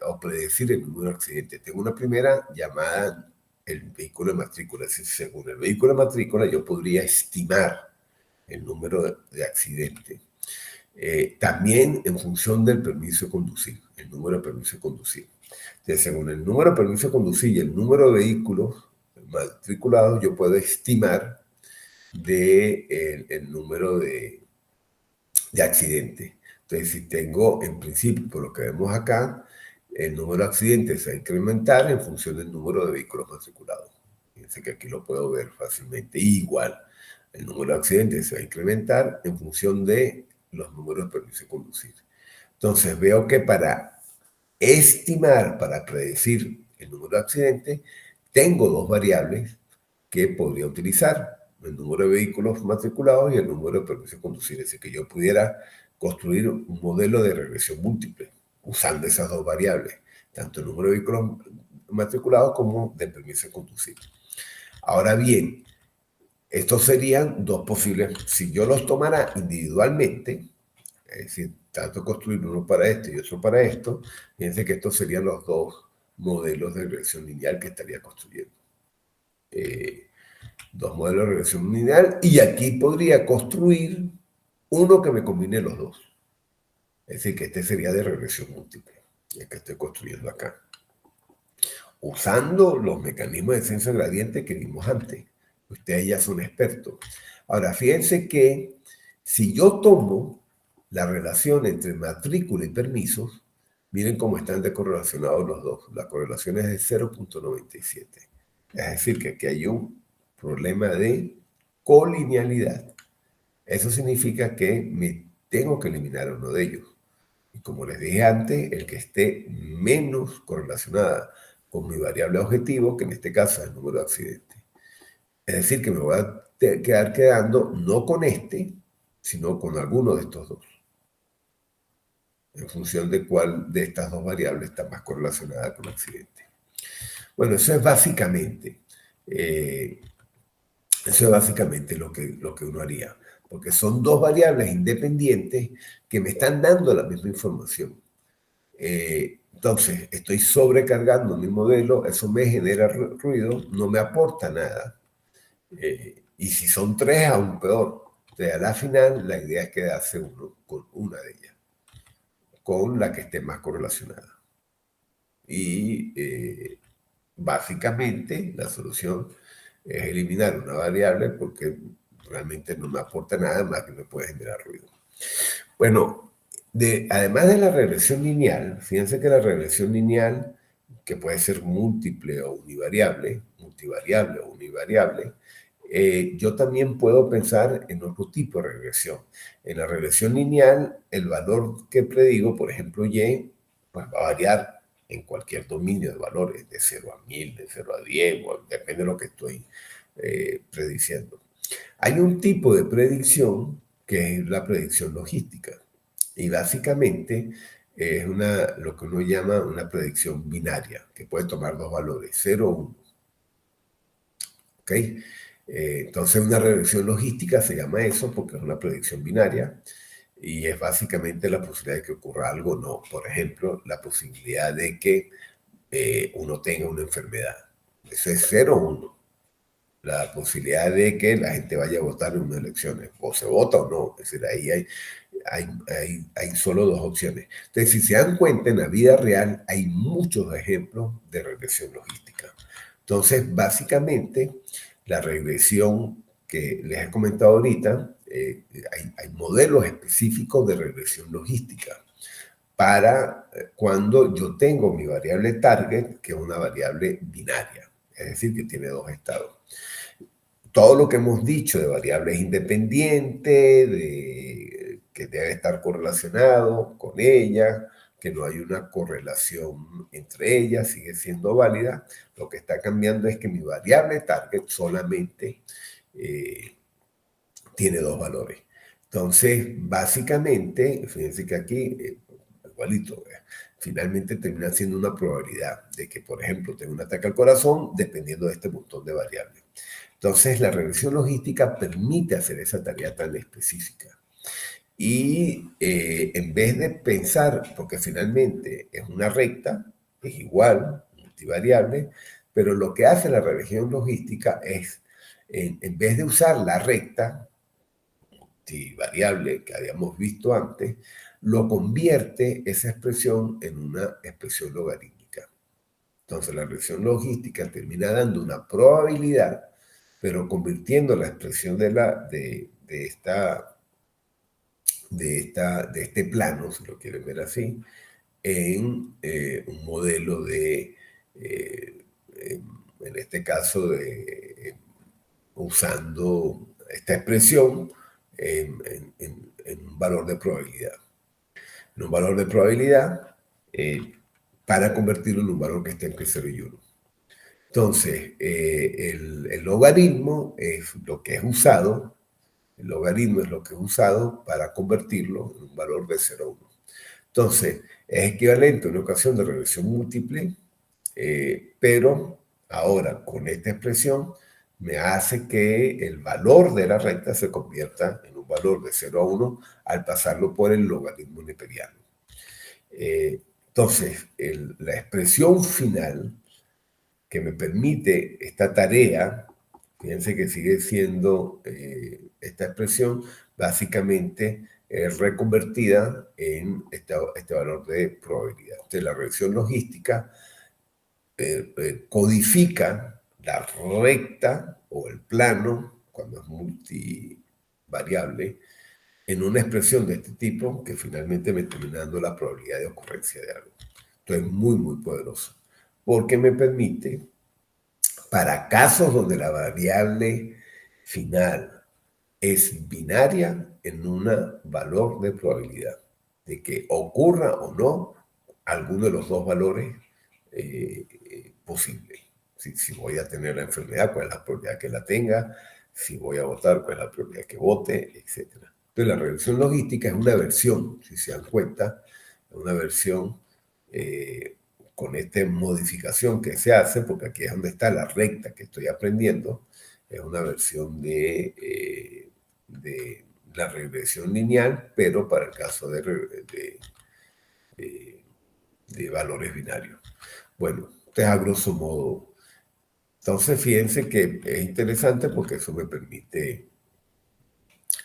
o predecir el número de accidentes. Tengo una primera llamada el vehículo de matrícula. Es decir, según el vehículo de matrícula, yo podría estimar el número de accidentes. También en función del permiso de conducir, el número de permiso de conducir. Entonces, según el número de permiso de conducir y el número de vehículos matriculados, yo puedo estimar el número de accidentes. Entonces, si tengo, en principio, por lo que vemos acá, el número de accidentes se va a incrementar en función del número de vehículos matriculados. Fíjense que aquí lo puedo ver fácilmente. Igual, el número de accidentes se va a incrementar en función de los números de permiso de conducir. Entonces, veo que para estimar, para predecir el número de accidentes, tengo dos variables que podría utilizar, el número de vehículos matriculados y el número de permisos de conducir. Es decir, que yo pudiera construir un modelo de regresión múltiple usando esas dos variables, tanto el número de vehículos matriculados como de permiso de conducir. Ahora bien, estos serían dos posibles, si yo los tomara individualmente, es decir, tanto construir uno para esto y otro para esto, fíjense que estos serían los dos modelos de regresión lineal que estaría construyendo. Dos modelos de regresión lineal, y aquí podría construir uno que me combine los dos. Es decir, que este sería de regresión múltiple, el que estoy construyendo acá, usando los mecanismos de descenso de gradiente que vimos antes. Ustedes ya son expertos. Ahora, fíjense que si yo tomo la relación entre matrícula y permisos, miren cómo están decorrelacionados los dos. La correlación es de 0,97. Es decir, que aquí hay un problema de colinealidad. Eso significa que me tengo que eliminar uno de ellos. Y como les dije antes, el que esté menos correlacionada con mi variable objetivo, que en este caso es el número de accidentes. Es decir, que me voy a quedar quedando no con este, sino con alguno de estos dos, en función de cuál de estas dos variables está más correlacionada con el accidente. Bueno, eh, eso es básicamente lo que uno haría, porque son dos variables independientes que me están dando la misma información. Entonces, estoy sobrecargando mi modelo, eso me genera ruido, no me aporta nada. Y si son tres, aún peor. Entonces, a la final, la idea es quedarse uno con una de ellas, con la que esté más correlacionada. Y básicamente, la solución es eliminar una variable porque realmente no me aporta nada más que me puede generar ruido. Bueno, además de la regresión lineal, fíjense que la regresión lineal, que puede ser múltiple o univariable, multivariable o univariable, yo también puedo pensar en otro tipo de regresión. En la regresión lineal, el valor que predigo, por ejemplo, y, pues va a variar en cualquier dominio de valores, de 0 a 1000, de 0 a 10, bueno, depende de lo que estoy prediciendo. Hay un tipo de predicción que es la predicción logística. Y básicamente es lo que uno llama una predicción binaria, que puede tomar dos valores, 0 o 1. ¿Ok? Entonces una regresión logística se llama eso porque es una predicción binaria y es básicamente la posibilidad de que ocurra algo o no. Por ejemplo, la posibilidad de que uno tenga una enfermedad. Eso es 0 o 1. La posibilidad de que la gente vaya a votar en unas elecciones, o se vota o no. Es decir, ahí hay solo dos opciones. Entonces, si se dan cuenta, en la vida real hay muchos ejemplos de regresión logística. Entonces, básicamente, la regresión que les he comentado ahorita, hay modelos específicos de regresión logística para cuando yo tengo mi variable target, que es una variable binaria, es decir, que tiene dos estados. Todo lo que hemos dicho de variables independientes, que debe estar correlacionado con ella, que no hay una correlación entre ellas, sigue siendo válida. Lo que está cambiando es que mi variable target solamente tiene dos valores. Entonces, básicamente, fíjense que aquí, igualito, finalmente termina siendo una probabilidad de que, por ejemplo, tenga un ataque al corazón dependiendo de este montón de variables. Entonces, la regresión logística permite hacer esa tarea tan específica. Y en vez de pensar, porque finalmente es una recta, es igual, multivariable, pero lo que hace la regresión logística es, en vez de usar la recta multivariable que habíamos visto antes, lo convierte esa expresión en una expresión logarítmica. Entonces, la regresión logística termina dando una probabilidad, pero convirtiendo la expresión de este plano, si lo quieren ver así, en un modelo en este caso, usando esta expresión en un valor de probabilidad. En un valor de probabilidad para convertirlo en un valor que esté entre 0 y 1. Entonces, el logaritmo es lo que es usado. El logaritmo es lo que es usado para convertirlo en un valor de 0 a 1. Entonces, es equivalente a una ecuación de regresión múltiple, pero ahora con esta expresión me hace que el valor de la recta se convierta en un valor de 0 a 1 al pasarlo por el logaritmo neperiano. Entonces, la expresión final que me permite esta tarea, fíjense que sigue siendo esta expresión, básicamente es reconvertida en este valor de probabilidad. Entonces, la regresión logística codifica la recta o el plano, cuando es multivariable, en una expresión de este tipo que finalmente me termina dando la probabilidad de ocurrencia de algo. Entonces, muy, muy poderoso, porque me permite, para casos donde la variable final es binaria, en un valor de probabilidad de que ocurra o no alguno de los dos valores posibles. Si voy a tener la enfermedad, cuál es la probabilidad que la tenga, si voy a votar, cuál es la probabilidad que vote, etc. Entonces, la regresión logística es una versión, si se dan cuenta, una versión con esta modificación que se hace, porque aquí es donde está la recta que estoy aprendiendo, es una versión de la regresión lineal, pero para el caso de valores binarios. Bueno, entonces a grosso modo. Entonces, fíjense que es interesante porque eso me permite,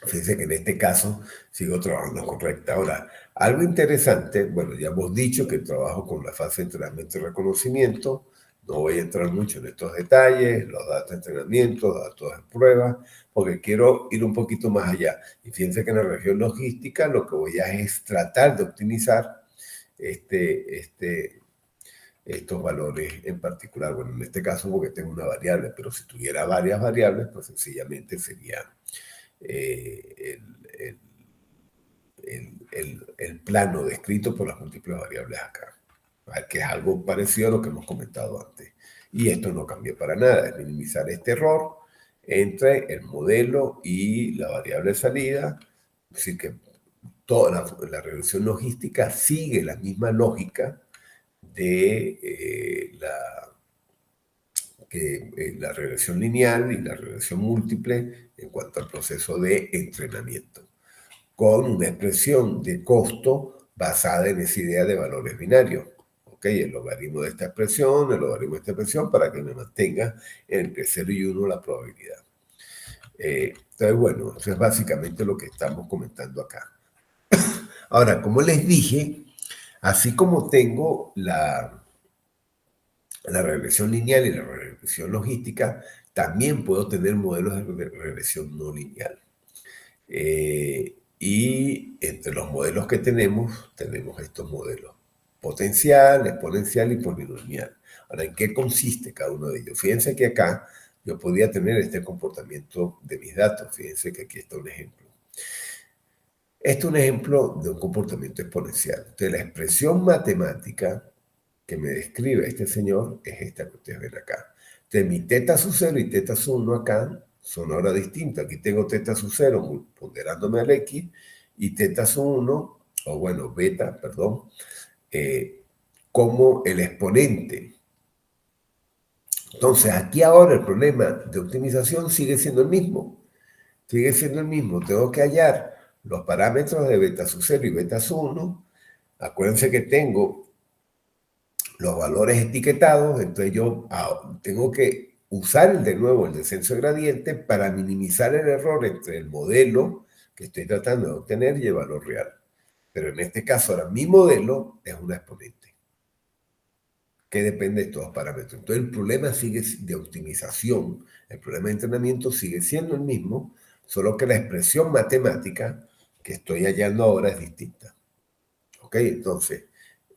fíjense que en este caso sigo trabajando correcta. Ahora, algo interesante, bueno, ya hemos dicho que trabajo con la fase de entrenamiento y reconocimiento, no voy a entrar mucho en estos detalles, los datos de entrenamiento, datos de prueba, porque quiero ir un poquito más allá. Y fíjense que en la región logística lo que voy a es tratar de optimizar estos valores en particular. Bueno, en este caso porque tengo una variable, pero si tuviera varias variables, pues sencillamente sería eh, el, el plano descrito por las múltiples variables acá, que es algo parecido a lo que hemos comentado antes. Y esto no cambia para nada, es minimizar este error entre el modelo y la variable de salida, es decir, que toda la regresión logística sigue la misma lógica de la regresión lineal y la regresión múltiple en cuanto al proceso de entrenamiento, con una expresión de costo basada en esa idea de valores binarios. ¿Ok? El logaritmo de esta expresión, el logaritmo de esta expresión, para que me mantenga entre 0 y 1 la probabilidad. Entonces, bueno, eso es básicamente lo que estamos comentando acá. Ahora, como les dije, así como tengo la regresión lineal y la regresión logística, también puedo tener modelos de regresión no lineal. Y entre los modelos que tenemos estos modelos: potencial, exponencial y polinomial. Ahora, ¿en qué consiste cada uno de ellos? Fíjense que acá yo podría tener este comportamiento de mis datos. Fíjense que aquí está un ejemplo. Este es un ejemplo de un comportamiento exponencial. Entonces, la expresión matemática que me describe este señor es esta que ustedes ven acá. Entonces, mi teta sub 0 y teta sub 1 acá son ahora distintas. Aquí tengo teta sub 0 ponderándome al x y teta sub 1, o bueno, beta, perdón, como el exponente. Entonces, aquí ahora el problema de optimización sigue siendo el mismo. Sigue siendo el mismo. Tengo que hallar los parámetros de beta sub 0 y beta sub 1. Acuérdense que tengo los valores etiquetados, entonces yo tengo que usar de nuevo el descenso de gradiente para minimizar el error entre el modelo que estoy tratando de obtener y el valor real. Pero en este caso, ahora mi modelo es una exponente que depende de estos dos parámetros. Entonces el problema sigue de optimización, el problema de entrenamiento sigue siendo el mismo, solo que la expresión matemática que estoy hallando ahora es distinta. ¿Ok? Entonces,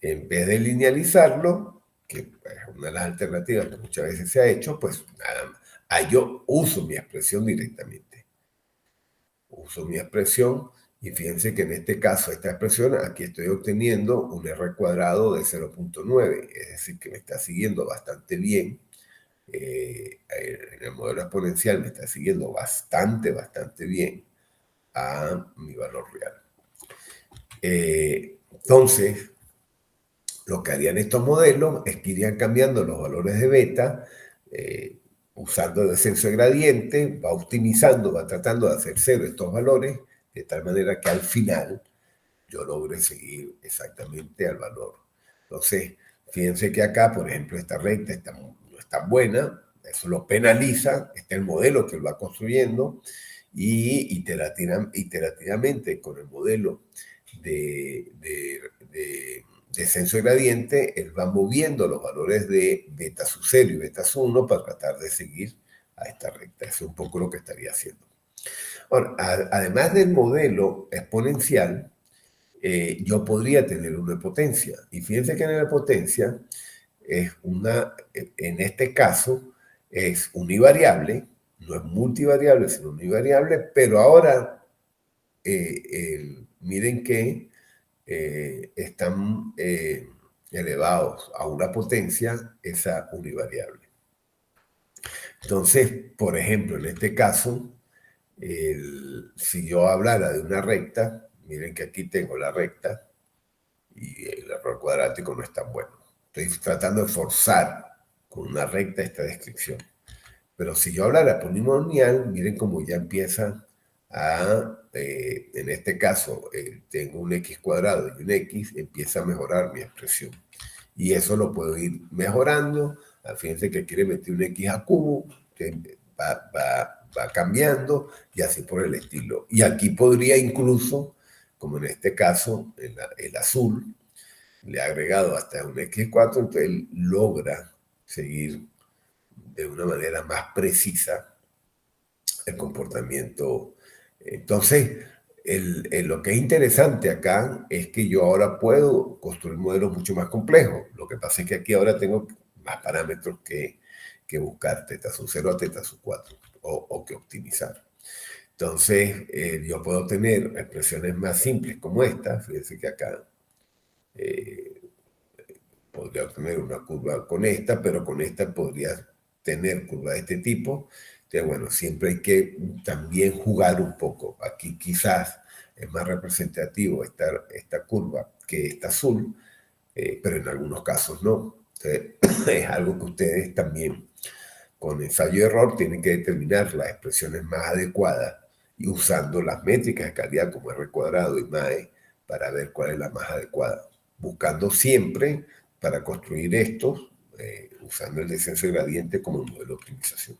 en vez de linealizarlo, que es una de las alternativas que muchas veces se ha hecho, pues nada, yo uso mi expresión directamente. Uso mi expresión y fíjense que en este caso, esta expresión, aquí estoy obteniendo un R cuadrado de 0.9, es decir, que me está siguiendo bastante bien. En el modelo exponencial me está siguiendo bastante bien a mi valor real. Entonces, lo que harían estos modelos es que irían cambiando los valores de beta, usando el descenso de gradiente, va optimizando, va tratando de hacer cero estos valores, de tal manera que al final yo logre seguir exactamente al valor. Entonces, fíjense que acá, por ejemplo, esta recta no es tan buena, eso lo penaliza, está el modelo que lo va construyendo, y iterativamente con el modelo de descenso de gradiente, él va moviendo los valores de beta sub 0 y beta sub 1 para tratar de seguir a esta recta. Eso es un poco lo que estaría haciendo. Ahora, además del modelo exponencial, yo podría tener una potencia. Y fíjense que en la potencia es en este caso, es univariable, no es multivariable, sino univariable, pero ahora miren que están elevados a una potencia esa univariable. Entonces, por ejemplo, en este caso, si yo hablara de una recta, miren que aquí tengo la recta y el error cuadrático no es tan bueno. Estoy tratando de forzar con una recta esta descripción. Pero si yo hablara polinomial, miren cómo ya empieza en este caso, tengo un x cuadrado y un x, empieza a mejorar mi expresión. Y eso lo puedo ir mejorando. Fíjense que aquí le metí un x a cubo, que va cambiando y así por el estilo. Y aquí podría incluso, como en este caso, el azul, le ha agregado hasta un x4, entonces él logra seguir de una manera más precisa el comportamiento. Entonces, lo que es interesante acá es que yo ahora puedo construir modelos mucho más complejos. Lo que pasa es que aquí ahora tengo más parámetros que buscar, teta sub 0 a teta sub 4, o que optimizar. Entonces, yo puedo tener expresiones más simples como esta. Fíjense que acá podría obtener una curva con esta, pero con esta podría tener curva de este tipo. Entonces, bueno, siempre hay que también jugar un poco. Aquí quizás es más representativo esta curva que esta azul, pero en algunos casos no. Entonces, es algo que ustedes también con ensayo y error tienen que determinar las expresiones más adecuadas y usando las métricas de calidad como R cuadrado y MAE para ver cuál es la más adecuada. Buscando siempre para construir estos, usando el descenso de gradiente como modelo de optimización.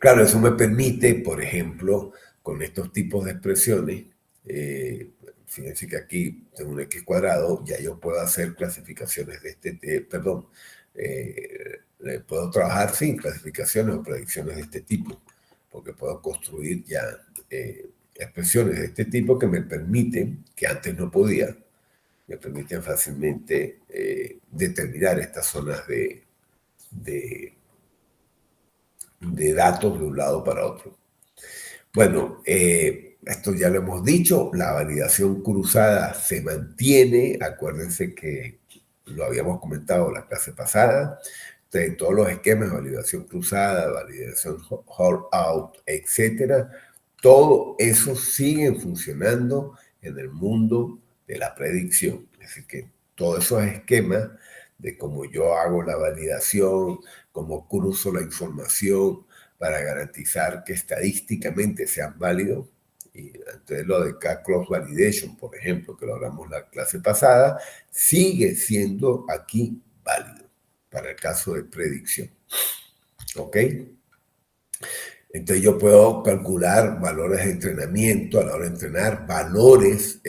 Claro, eso me permite, por ejemplo, con estos tipos de expresiones, fíjense que aquí tengo un x cuadrado, ya yo puedo hacer clasificaciones de perdón, puedo trabajar sin clasificaciones o predicciones de este tipo, porque puedo construir ya expresiones de este tipo que me permiten, que antes no podía, me permiten fácilmente determinar estas zonas de datos de un lado para otro. Bueno, esto ya lo hemos dicho, la validación cruzada se mantiene, acuérdense que lo habíamos comentado en la clase pasada, de todos los esquemas de validación cruzada, validación hold-out, etcétera, todo eso sigue funcionando en el mundo de la predicción. Es decir, que todos esos esquemas de cómo yo hago la validación, cómo cruzo la información para garantizar que estadísticamente sean válidos. Y entonces lo de K-Cross Validation, por ejemplo, que lo hablamos en la clase pasada, sigue siendo aquí válido para el caso de predicción. ¿Ok? Entonces yo puedo calcular valores de entrenamiento a la hora de entrenar, valores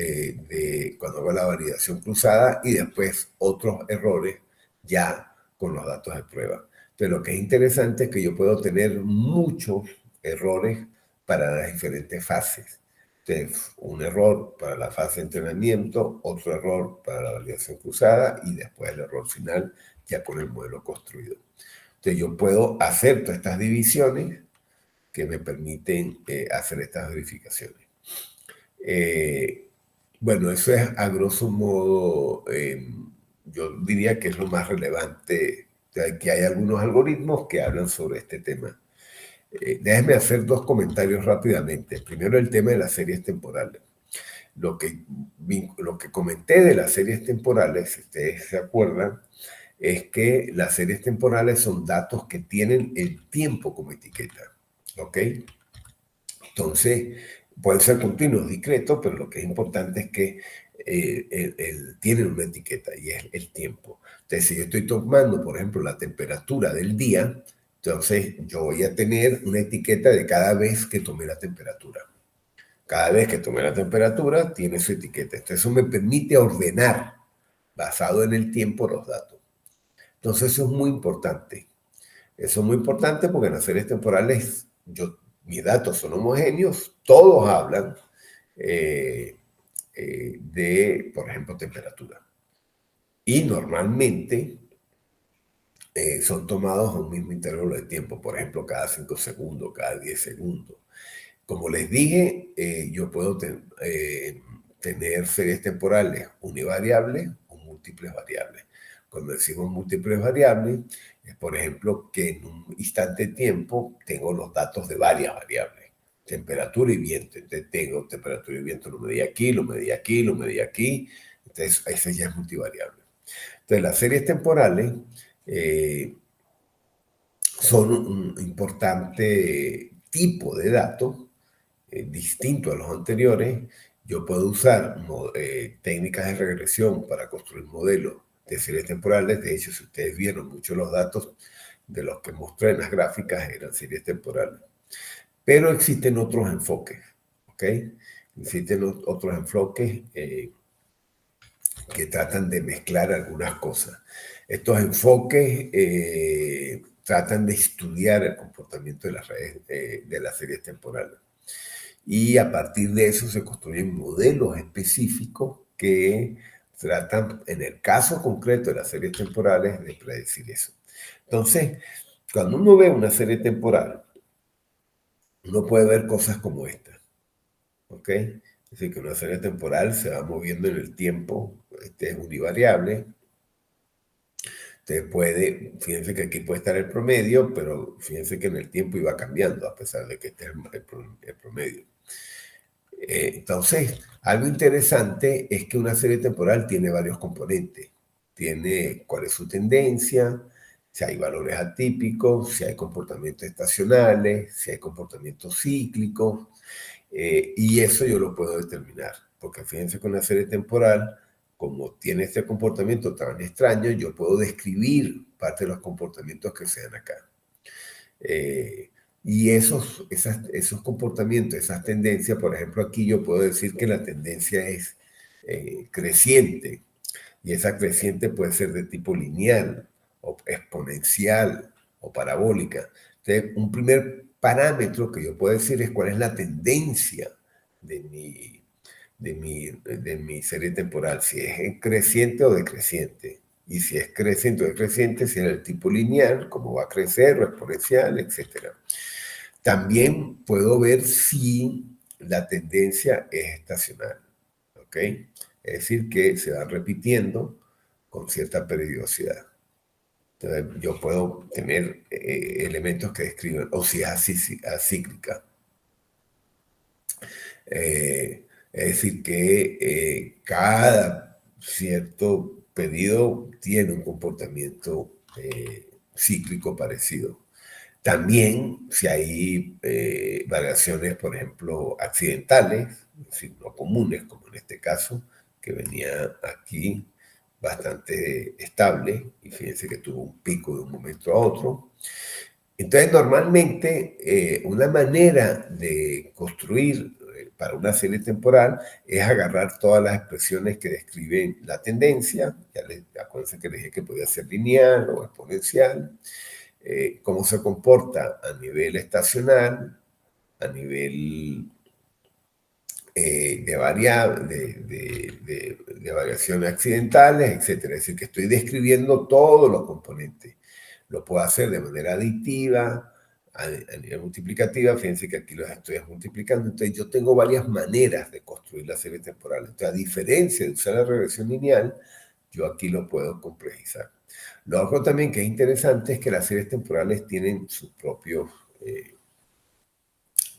cuando hago la validación cruzada y después otros errores ya con los datos de prueba. Entonces lo que es interesante es que yo puedo tener muchos errores para las diferentes fases. Entonces, un error para la fase de entrenamiento, otro error para la validación cruzada y después el error final ya con el modelo construido. Entonces yo puedo hacer todas estas divisiones que me permiten hacer estas verificaciones. Bueno, eso es a grosso modo, yo diría que es lo más relevante, que hay algunos algoritmos que hablan sobre este tema. Déjenme hacer dos comentarios rápidamente. Primero, el tema de las series temporales. Lo que comenté de las series temporales, si ustedes se acuerdan, es que las series temporales son datos que tienen el tiempo como etiqueta. ¿Ok? Entonces, pueden ser continuos, discretos, pero lo que es importante es que tienen una etiqueta y es el tiempo. Entonces, si yo estoy tomando, por ejemplo, la temperatura del día, entonces yo voy a tener una etiqueta de cada vez que tomé la temperatura. Cada vez que tomé la temperatura, tiene su etiqueta. Entonces, eso me permite ordenar, basado en el tiempo, los datos. Entonces, eso es muy importante. Eso es muy importante porque en las series temporales yo mis datos son homogéneos, todos hablan de, por ejemplo, temperatura. Y normalmente son tomados a un mismo intervalo de tiempo, por ejemplo, cada 5 segundos, cada 10 segundos. Como les dije, yo puedo tener series temporales univariables o múltiples variables. Cuando decimos múltiples variables, es por ejemplo que en un instante de tiempo tengo los datos de varias variables, temperatura y viento. Entonces tengo temperatura y viento, lo medí aquí, lo medí aquí, lo medí aquí. Entonces ese ya es multivariable. Entonces las series temporales son un importante tipo de datos distinto a los anteriores. Yo puedo usar técnicas de regresión para construir modelos de series temporales. De hecho, si ustedes vieron muchos de los datos de los que mostré en las gráficas eran series temporales. Pero existen otros enfoques, ¿ok? Existen otros enfoques que tratan de mezclar algunas cosas. Estos enfoques tratan de estudiar el comportamiento de las redes, de las series temporales. Y a partir de eso se construyen modelos específicos que tratan, en el caso concreto de las series temporales, de predecir eso. Entonces, cuando uno ve una serie temporal, uno puede ver cosas como esta, ¿ok? Es decir, que una serie temporal se va moviendo en el tiempo, este es univariable. Fíjense que aquí puede estar el promedio, pero fíjense que en el tiempo iba cambiando, a pesar de que este es el promedio. Entonces, algo interesante es que una serie temporal tiene varios componentes. Tiene cuál es su tendencia, si hay valores atípicos, si hay comportamientos estacionales, si hay comportamientos cíclicos, y eso yo lo puedo determinar, porque fíjense que una serie temporal, como tiene este comportamiento tan extraño, yo puedo describir parte de los comportamientos que se dan acá. Y esos comportamientos, esas tendencias, por ejemplo, aquí yo puedo decir que la tendencia es creciente, y esa creciente puede ser de tipo lineal, o exponencial, o parabólica. Entonces, un primer parámetro que yo puedo decir es cuál es la tendencia de mi serie temporal, si es creciente o decreciente. Y si es creciente o decreciente, si es el tipo lineal, cómo va a crecer, o exponencial, etc. También puedo ver si la tendencia es estacional, ¿ok? Es decir, que se va repitiendo con cierta periodicidad. Entonces, yo puedo tener elementos que describen, o si es acíclica. Es decir, que cada cierto periodo tiene un comportamiento cíclico parecido. También, si hay variaciones, por ejemplo, accidentales, es decir, no comunes, como en este caso, que venía aquí bastante estable, y fíjense que tuvo un pico de un momento a otro. Entonces, normalmente, una manera de construir para una serie temporal es agarrar todas las expresiones que describen la tendencia. Acuérdense que les dije que podía ser lineal o exponencial. Cómo se comporta a nivel estacional, a nivel de variaciones accidentales, etc. Es decir, que estoy describiendo todos los componentes. Lo puedo hacer de manera aditiva, a nivel multiplicativa. Fíjense que aquí los estoy multiplicando. Entonces, yo tengo varias maneras de construir la serie temporal. Entonces, a diferencia de usar la regresión lineal, yo aquí lo puedo complejizar. Lo otro también que es interesante es que las series temporales tienen sus propios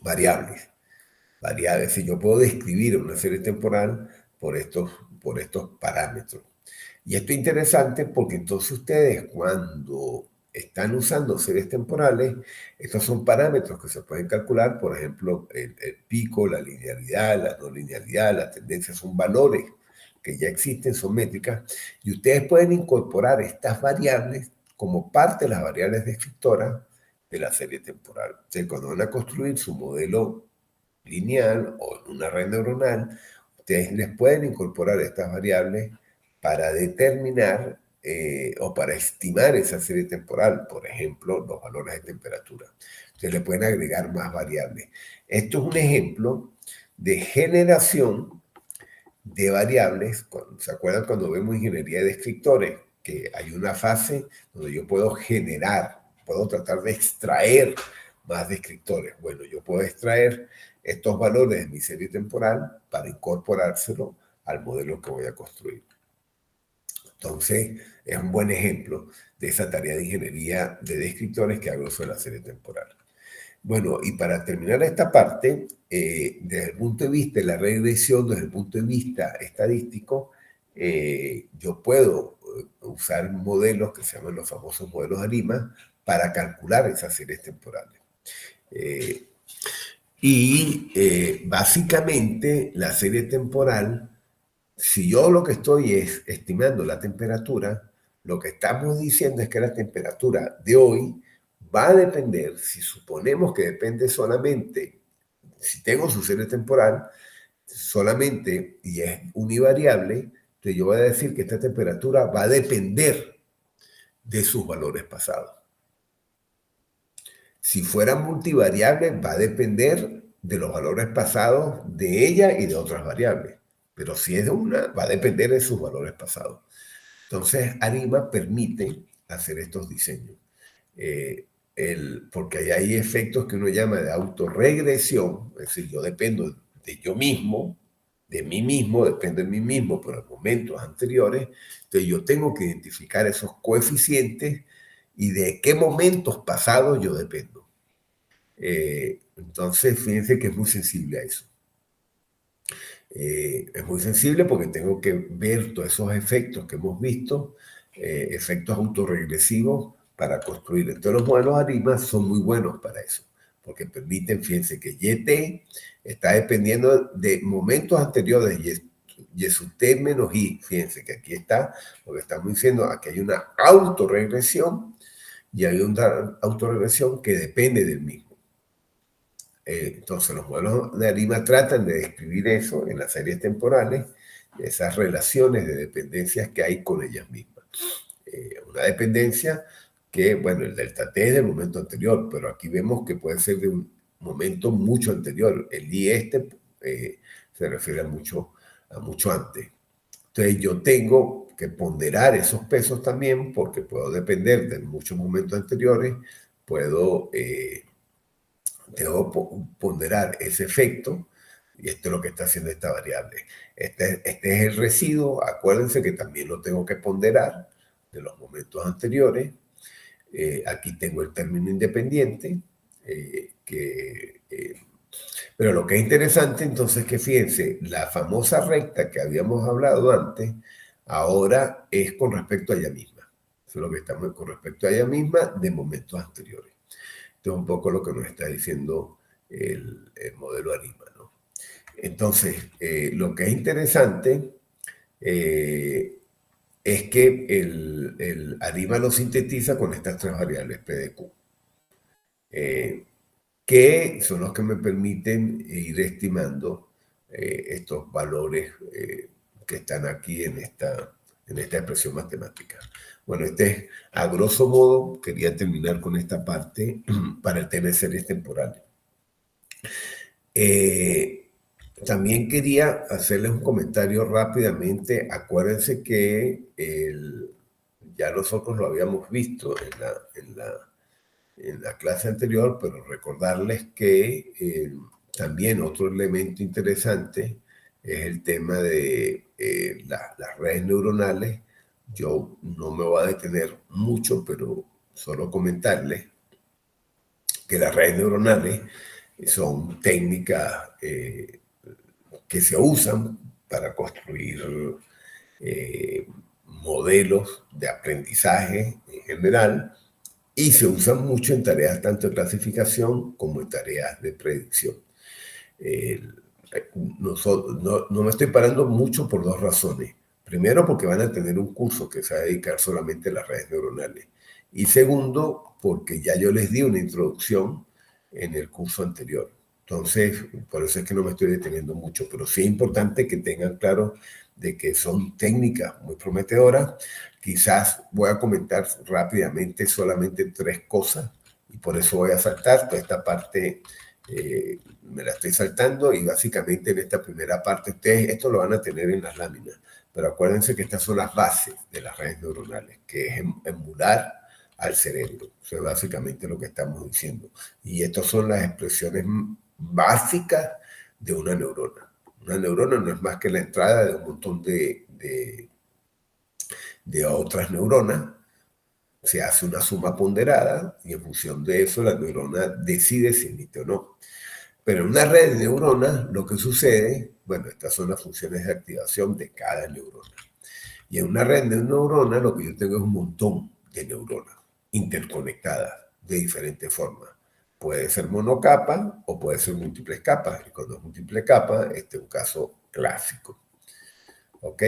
variables. Si yo puedo describir una serie temporal por estos parámetros. Y esto es interesante porque entonces ustedes cuando están usando series temporales, estos son parámetros que se pueden calcular, por ejemplo, el pico, la linealidad, la no linealidad, la tendencia, son valores que ya existen, son métricas, y ustedes pueden incorporar estas variables como parte de las variables descriptoras de la serie temporal. Entonces, cuando van a construir su modelo lineal o en una red neuronal, ustedes les pueden incorporar estas variables para determinar o para estimar esa serie temporal, por ejemplo, los valores de temperatura. Entonces le pueden agregar más variables. Esto es un ejemplo de generación de variables. ¿Se acuerdan cuando vemos ingeniería de descriptores? Que hay una fase donde yo puedo generar, puedo tratar de extraer más descriptores. Bueno, yo puedo extraer estos valores de mi serie temporal para incorporárselo al modelo que voy a construir. Entonces, es un buen ejemplo de esa tarea de ingeniería de descriptores que hago sobre la serie temporal. Bueno, y para terminar esta parte, desde el punto de vista de la regresión, desde el punto de vista estadístico, yo puedo usar modelos que se llaman los famosos modelos ARIMA para calcular esas series temporales. Básicamente, la serie temporal, si yo lo que estoy es estimando la temperatura, lo que estamos diciendo es que la temperatura de hoy va a depender, si suponemos que depende solamente, si tengo su serie temporal, solamente y es univariable, entonces yo voy a decir que esta temperatura va a depender de sus valores pasados. Si fuera multivariable, va a depender de los valores pasados de ella y de otras variables. Pero si es de una, va a depender de sus valores pasados. Entonces, ARIMA permite hacer estos diseños. Porque hay efectos que uno llama de autorregresión, es decir, yo dependo de yo mismo, de mí mismo, dependo de mí mismo por los momentos anteriores, entonces yo tengo que identificar esos coeficientes y de qué momentos pasados yo dependo. Entonces, fíjense que es muy sensible a eso. Es muy sensible porque tengo que ver todos esos efectos que hemos visto, efectos autorregresivos para construir. Entonces los modelos ARIMA son muy buenos para eso, porque permiten, fíjense que YT está dependiendo de momentos anteriores y su T menos I. Fíjense que aquí está lo que estamos diciendo, aquí hay una autorregresión y hay una autorregresión que depende del mismo. Entonces los modelos de ARIMA tratan de describir eso en las series temporales, esas relaciones de dependencias que hay con ellas mismas. Una dependencia que, bueno, el delta T es del momento anterior, pero aquí vemos que puede ser de un momento mucho anterior. El I se refiere a mucho antes. Entonces yo tengo que ponderar esos pesos también porque puedo depender de muchos momentos anteriores, debo ponderar ese efecto, y esto es lo que está haciendo esta variable. Este es el residuo, acuérdense que también lo tengo que ponderar de los momentos anteriores. Aquí tengo el término independiente, pero lo que es interesante entonces es que fíjense, la famosa recta que habíamos hablado antes, ahora es con respecto a ella misma. Eso es lo que estamos con respecto a ella misma de momentos anteriores. Esto es un poco lo que nos está diciendo el modelo ARIMA, ¿no? Entonces, lo que es interesante es que el ARIMA lo sintetiza con estas tres variables, P de Q, que son los que me permiten ir estimando estos valores que están aquí en esta expresión matemática. Bueno, a grosso modo, quería terminar con esta parte para el tema de series temporales. También quería hacerles un comentario rápidamente. Acuérdense que ya nosotros lo habíamos visto en la clase anterior, pero recordarles que también otro elemento interesante es el tema de las redes neuronales. Yo no me voy a detener mucho, pero solo comentarles que las redes neuronales son técnicas que se usan para construir modelos de aprendizaje en general y se usan mucho en tareas tanto de clasificación como en tareas de predicción. No me estoy parando mucho por dos razones. Primero, porque van a tener un curso que se va a dedicar solamente a las redes neuronales. Y segundo, porque ya yo les di una introducción en el curso anterior. Entonces, por eso es que no me estoy deteniendo mucho, pero sí es importante que tengan claro de que son técnicas muy prometedoras. Quizás voy a comentar rápidamente solamente 3 cosas y por eso voy a saltar toda esta parte. Me la estoy saltando y básicamente en esta primera parte ustedes esto lo van a tener en las láminas, pero acuérdense que estas son las bases de las redes neuronales, que es emular al cerebro. Eso es básicamente lo que estamos diciendo. Y estas son las expresiones básicas de una neurona. Una neurona no es más que la entrada de un montón de otras neuronas. Se hace una suma ponderada y en función de eso la neurona decide si emite o no. Pero en una red de neuronas lo que sucede, bueno, estas son las funciones de activación de cada neurona. Y en una red de neuronas lo que yo tengo es un montón de neuronas interconectadas de diferentes formas. Puede ser monocapa o puede ser múltiples capas. Y cuando es múltiple capa, este es un caso clásico. ¿Ok?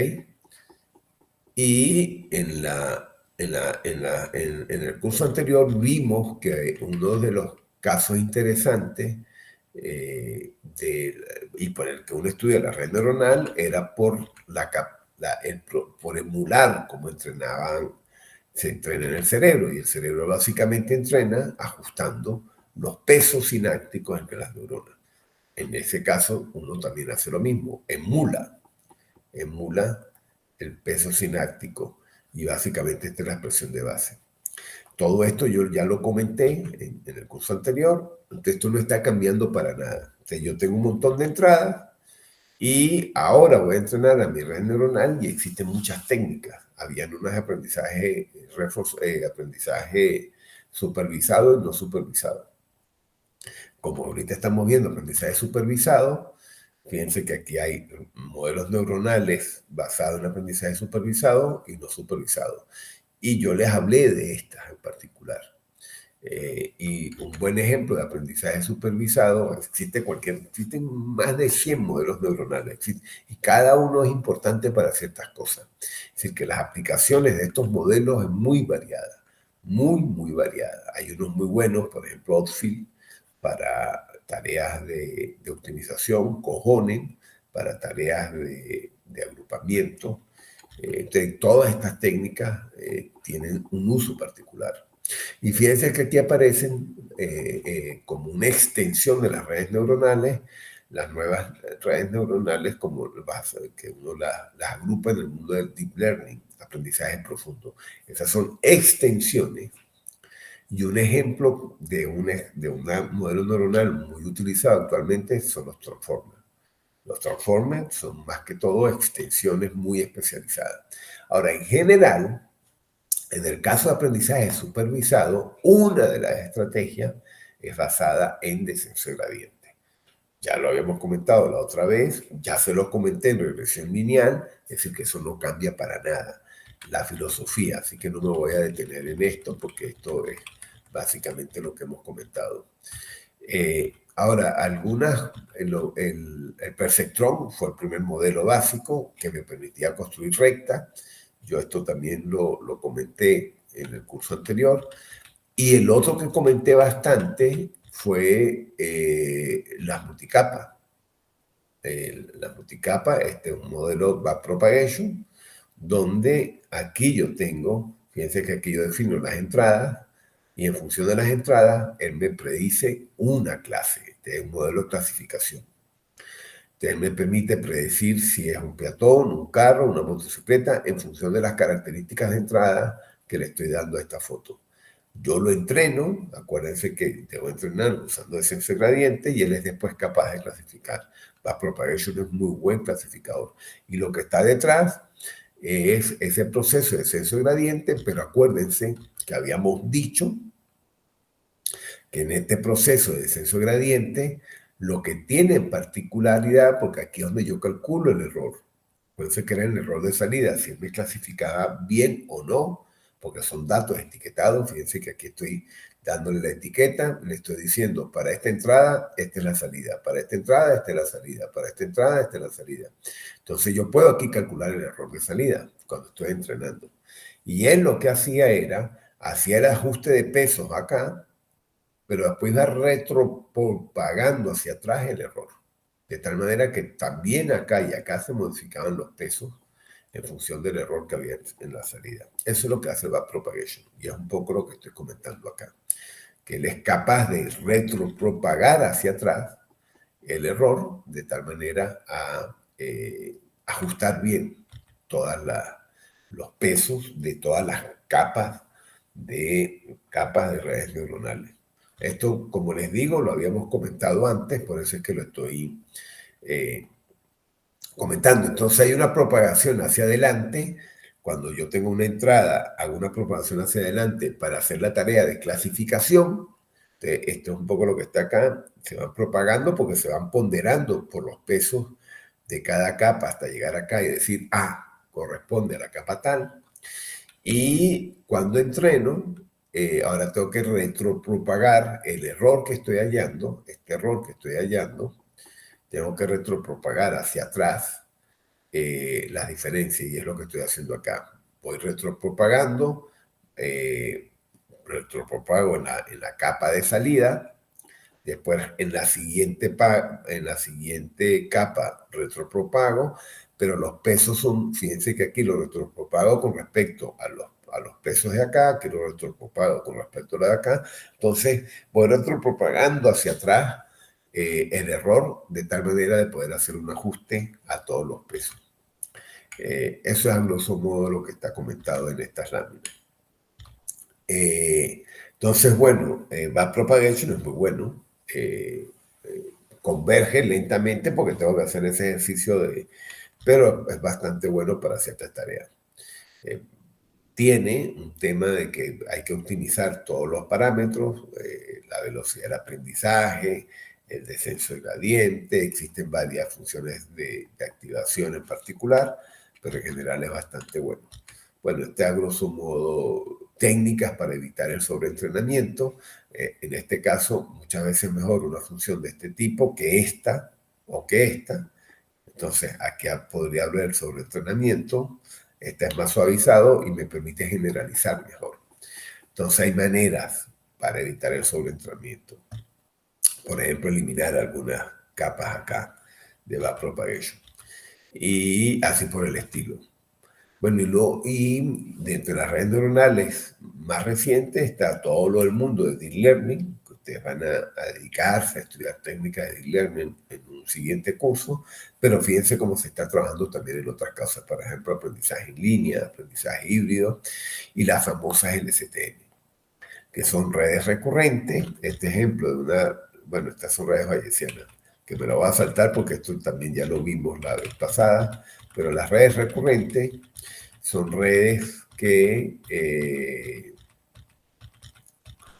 Y en el curso anterior vimos que uno de los casos interesantes y por el que uno estudia la red neuronal era por, por emular cómo se entrena en el cerebro. Y el cerebro básicamente entrena ajustando los pesos sinápticos entre las neuronas. En ese caso, uno también hace lo mismo, emula el peso sináptico y básicamente esta es la expresión de base. Todo esto yo ya lo comenté en el curso anterior, entonces esto no está cambiando para nada. Entonces yo tengo un montón de entradas y ahora voy a entrenar a mi red neuronal y existen muchas técnicas. Habían unas aprendizaje supervisado y no supervisado. Como ahorita estamos viendo aprendizaje supervisado, fíjense que aquí hay modelos neuronales basados en aprendizaje supervisado y no supervisado. Y yo les hablé de estas en particular. Y un buen ejemplo de aprendizaje supervisado, existen más de 100 modelos neuronales y cada uno es importante para ciertas cosas. Es decir, que las aplicaciones de estos modelos es muy variada, muy variada. Hay unos muy buenos, por ejemplo, Outfield, para tareas de optimización, Cojonen, para tareas de agrupamiento. Todas estas técnicas tienen un uso particular. Y fíjense que aquí aparecen como una extensión de las redes neuronales, las nuevas redes neuronales como que uno las agrupa en el mundo del deep learning, aprendizaje profundo. Esas son extensiones. Y un ejemplo de un modelo neuronal muy utilizado actualmente son los transformers. Los transformers son más que todo extensiones muy especializadas. Ahora, en general, en el caso de aprendizaje supervisado, una de las estrategias es basada en descenso de gradiente. Ya lo habíamos comentado la otra vez, ya se lo comenté en regresión lineal, es decir, que eso no cambia para nada la filosofía, así que no me voy a detener en esto porque esto es básicamente lo que hemos comentado. Ahora, el perceptrón fue el primer modelo básico que me permitía construir rectas. Yo esto también lo comenté en el curso anterior. Y el otro que comenté bastante fue las multicapas. La multicapa, este es un modelo backpropagation, donde aquí yo tengo, fíjense que aquí yo defino las entradas, y en función de las entradas, él me predice una clase. Este es un modelo de clasificación. Él me permite predecir si es un peatón, un carro, una motocicleta, en función de las características de entrada que le estoy dando a esta foto. Yo lo entreno, acuérdense que debo entrenar usando descenso de gradiente y él es después capaz de clasificar. Backpropagation es muy buen clasificador. Y lo que está detrás es ese proceso de descenso de gradiente, pero acuérdense que habíamos dicho que en este proceso de descenso de gradiente, lo que tiene en particularidad, porque aquí es donde yo calculo el error, puede ser que era el error de salida, si me clasificaba bien o no, porque son datos etiquetados. Fíjense que aquí estoy dándole la etiqueta, le estoy diciendo, para esta entrada, esta es la salida, para esta entrada, esta es la salida, para esta entrada, esta es la salida. Entonces yo puedo aquí calcular el error de salida cuando estoy entrenando. Y él lo que hacía hacía el ajuste de pesos acá, pero después va retropropagando hacia atrás el error. De tal manera que también acá y acá se modificaban los pesos en función del error que había en la salida. Eso es lo que hace el backpropagation, y es un poco lo que estoy comentando acá, que él es capaz de retropropagar hacia atrás el error de tal manera a ajustar bien todos los pesos de todas las capas de redes neuronales. Esto, como les digo, lo habíamos comentado antes, por eso es que lo estoy eh, comentando. Entonces hay una propagación hacia adelante. Cuando yo tengo una entrada, hago una propagación hacia adelante para hacer la tarea de clasificación. Esto es un poco lo que está acá. Se van propagando porque se van ponderando por los pesos de cada capa hasta llegar acá y decir, corresponde a la capa tal. Y cuando entreno, ahora tengo que retropropagar el error que estoy hallando, este error que estoy hallando, tengo que retropropagar hacia atrás las diferencias, y es lo que estoy haciendo acá. Voy retropropagando, retropropago en la capa de salida, después en la siguiente capa retropropago, pero los pesos son, fíjense que aquí lo retropropago con respecto a los pesos de acá, que lo retropropago con respecto a lo de acá. Entonces voy retropropagando hacia atrás el error de tal manera de poder hacer un ajuste a todos los pesos. Eso es a grosso modo lo que está comentado en estas láminas. Entonces, bueno, backpropagation es muy bueno. Converge lentamente porque tengo que hacer ese ejercicio pero es bastante bueno para ciertas tareas. Tiene un tema de que hay que optimizar todos los parámetros, la velocidad del aprendizaje, el descenso del gradiente, existen varias funciones de activación en particular, pero en general es bastante bueno. Bueno, este a grosso modo técnicas para evitar el sobreentrenamiento. En este caso, muchas veces mejor una función de este tipo que esta o que esta. Entonces, aquí podría haber el sobreentrenamiento. Esta es más suavizado y me permite generalizar mejor. Entonces, hay maneras para evitar el sobreentrenamiento. Por ejemplo, eliminar algunas capas acá de backpropagation. Y así por el estilo. Bueno, y dentro de las redes neuronales más recientes está todo lo del mundo de Deep Learning, que ustedes van a dedicarse a estudiar técnicas de Deep Learning en un siguiente curso, pero fíjense cómo se está trabajando también en otras cosas, por ejemplo, aprendizaje en línea, aprendizaje híbrido y las famosas LSTM, que son redes recurrentes. Este ejemplo estas son redes bayesianas, que me lo voy a saltar porque esto también ya lo vimos la vez pasada, pero las redes recurrentes son redes que,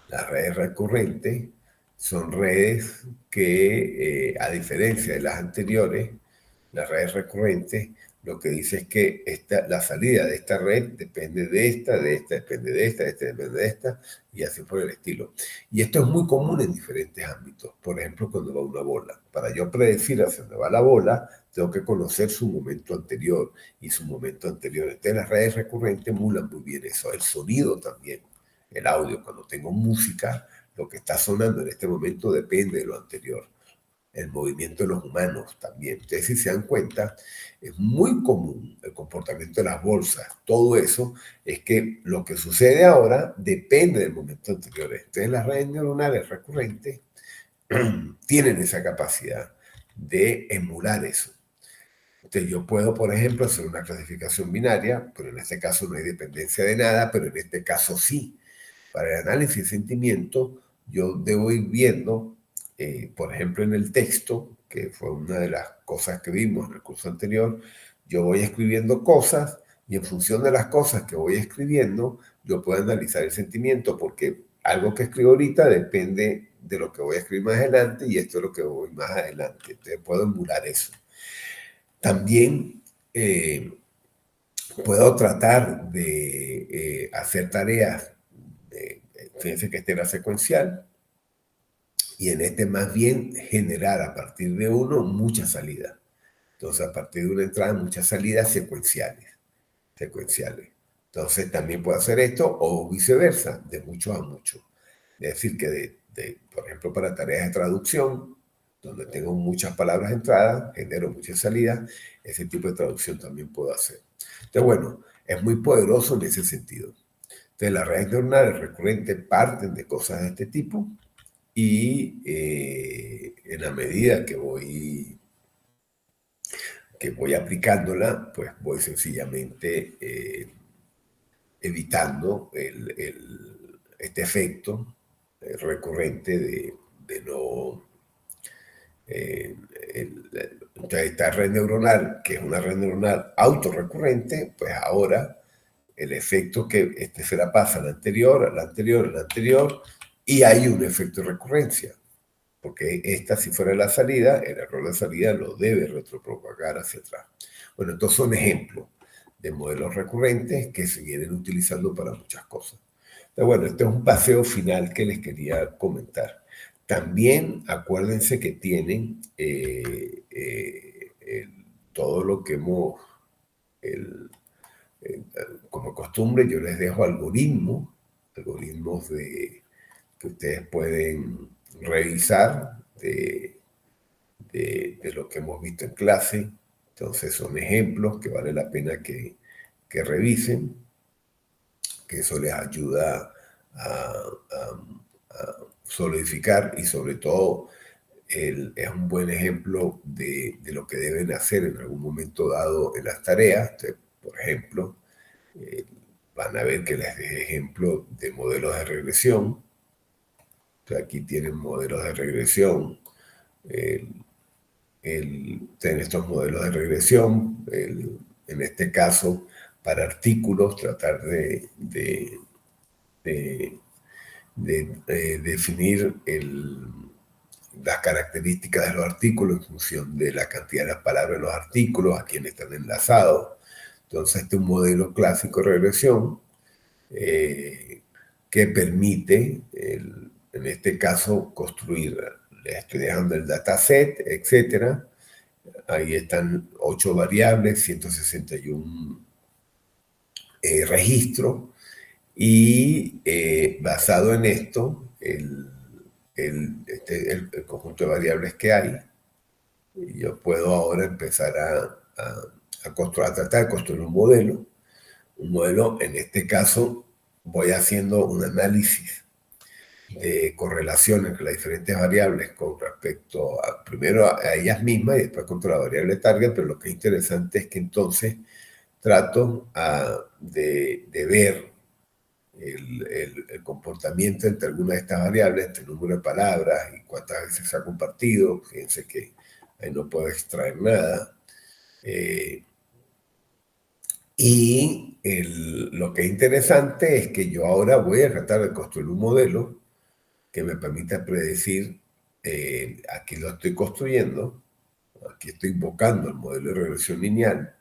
las redes recurrentes son redes que, a diferencia de las anteriores, las redes recurrentes, lo que dice es que la salida de esta red depende de esta depende de esta depende de esta, y así por el estilo. Y esto es muy común en diferentes ámbitos. Por ejemplo, cuando va una bola. Para yo predecir hacia dónde va la bola, tengo que conocer su momento anterior y su momento anterior. Entonces, las redes recurrentes emulan muy bien eso. El sonido también, el audio. Cuando tengo música, lo que está sonando en este momento depende de lo anterior. El movimiento de los humanos también. Ustedes, si se dan cuenta, es muy común el comportamiento de las bolsas. Todo eso es que lo que sucede ahora depende del momento anterior. Entonces, las redes neuronales recurrentes tienen esa capacidad de emular eso. Entonces, yo puedo, por ejemplo, hacer una clasificación binaria, pero en este caso no hay dependencia de nada, pero en este caso sí. Para el análisis de sentimiento, yo debo ir viendo, por ejemplo, en el texto, que fue una de las cosas que vimos en el curso anterior, yo voy escribiendo cosas y en función de las cosas que voy escribiendo, yo puedo analizar el sentimiento, porque algo que escribo ahorita depende de lo que voy a escribir más adelante y esto es lo que voy más adelante. Entonces puedo emular eso. También puedo tratar de hacer tareas, fíjense que este era secuencial, y en este más bien generar a partir de uno muchas salidas. Entonces, a partir de una entrada, muchas salidas secuenciales. Entonces, también puedo hacer esto o viceversa, de mucho a mucho. Es decir, que por ejemplo, para tareas de traducción, donde tengo muchas palabras entradas, genero muchas salidas, ese tipo de traducción también puedo hacer. Entonces, bueno, es muy poderoso en ese sentido. Entonces, las redes neuronales recurrentes parten de cosas de este tipo y en la medida que voy aplicándola, pues voy sencillamente evitando este efecto recurrente de no... entonces, esta red neuronal, que es una red neuronal autorrecurrente, pues ahora el efecto que se la pasa al anterior, al anterior, al anterior, y hay un efecto de recurrencia, porque esta, si fuera la salida, el error de salida lo debe retropropagar hacia atrás. Bueno, estos son ejemplos de modelos recurrentes que se vienen utilizando para muchas cosas. Pero bueno, este es un paseo final que les quería comentar. También acuérdense que tienen todo lo que hemos, el, como costumbre, yo les dejo algoritmos que ustedes pueden revisar de lo que hemos visto en clase. Entonces son ejemplos que vale la pena que revisen, que eso les ayuda a solidificar y sobre todo es un buen ejemplo de lo que deben hacer en algún momento dado en las tareas. Entonces, por ejemplo, van a ver que les dejé ejemplo de modelos de regresión. Entonces, aquí tienen modelos de regresión. En estos modelos de regresión, en este caso, para artículos, tratar de definir las características de los artículos en función de la cantidad de las palabras de los artículos, a quién están enlazados. Entonces, este es un modelo clásico de regresión que permite, en este caso, construir. Le estoy dejando el dataset, etcétera. Ahí están 8 variables, 161 registros, y basado en esto, el conjunto de variables que hay, yo puedo ahora empezar a tratar de construir un modelo. Un modelo, en este caso, voy haciendo un análisis de correlación entre las diferentes variables con respecto primero a ellas mismas y después contra la variable target, pero lo que es interesante es que entonces trato de ver el comportamiento entre algunas de estas variables, entre el número de palabras y cuántas veces se ha compartido. Fíjense que ahí no puedo extraer nada. Y lo que es interesante es que yo ahora voy a tratar de construir un modelo que me permita predecir, aquí lo estoy construyendo, aquí estoy invocando el modelo de regresión lineal,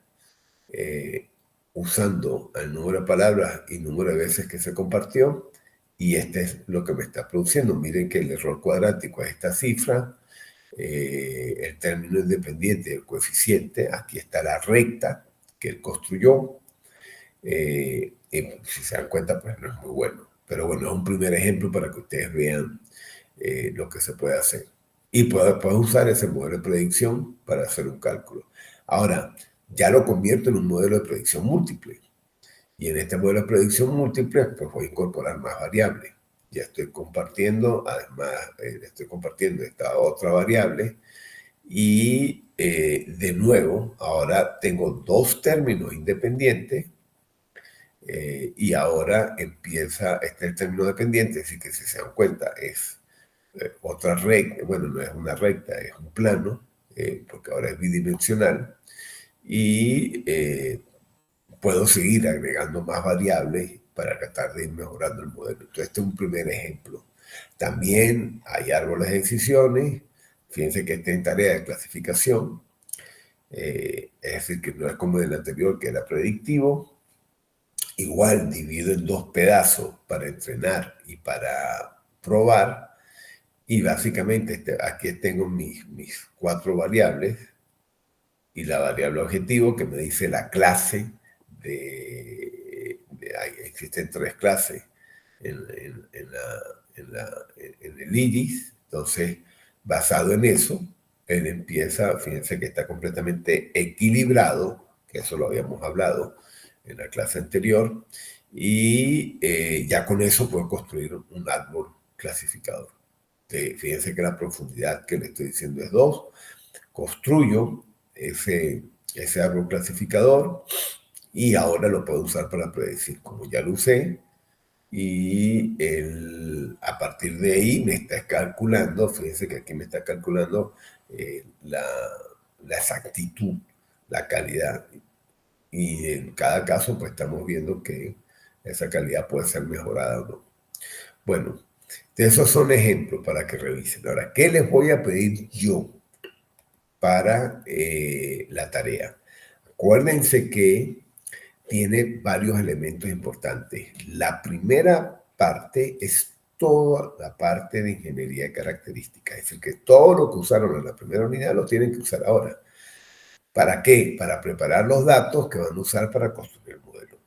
usando el número de palabras y número de veces que se compartió, y este es lo que me está produciendo. Miren que el error cuadrático es esta cifra, el término independiente del coeficiente, aquí está la recta que él construyó, y si se dan cuenta, pues no es muy bueno. Pero bueno, es un primer ejemplo para que ustedes vean lo que se puede hacer. Y puedes usar ese modelo de predicción para hacer un cálculo. Ahora, ya lo convierto en un modelo de predicción múltiple. Y en este modelo de predicción múltiple, pues voy a incorporar más variables. Ya estoy compartiendo, además, estoy compartiendo esta otra variable. Y de nuevo, ahora tengo dos términos independientes. Y ahora empieza el término dependiente, así que si se dan cuenta es otra recta, bueno, no es una recta, es un plano, porque ahora es bidimensional, y puedo seguir agregando más variables para tratar de ir mejorando el modelo. Entonces, este es un primer ejemplo. También hay árboles de decisiones, fíjense que está en tarea de clasificación, es decir, que no es como el anterior, que era predictivo. Igual divido en dos pedazos para entrenar y para probar. Y básicamente aquí tengo mis 4 variables y la variable objetivo que me dice la clase existen 3 clases en el iris. Entonces, basado en eso, él empieza, fíjense que está completamente equilibrado, que eso lo habíamos hablado en la clase anterior, y ya con eso puedo construir un árbol clasificador. Fíjense que la profundidad que le estoy diciendo es 2. Construyo ese árbol clasificador y ahora lo puedo usar para predecir. Como ya lo usé, y a partir de ahí me está calculando, fíjense que aquí me está calculando la exactitud, la calidad. Y en cada caso, pues estamos viendo que esa calidad puede ser mejorada o no. Bueno, esos son ejemplos para que revisen. Ahora, ¿qué les voy a pedir yo para la tarea? Acuérdense que tiene varios elementos importantes. La primera parte es toda la parte de ingeniería de características. Es decir, que todo lo que usaron en la primera unidad lo tienen que usar ahora. ¿Para qué? Para preparar los datos que van a usar para construir el modelo.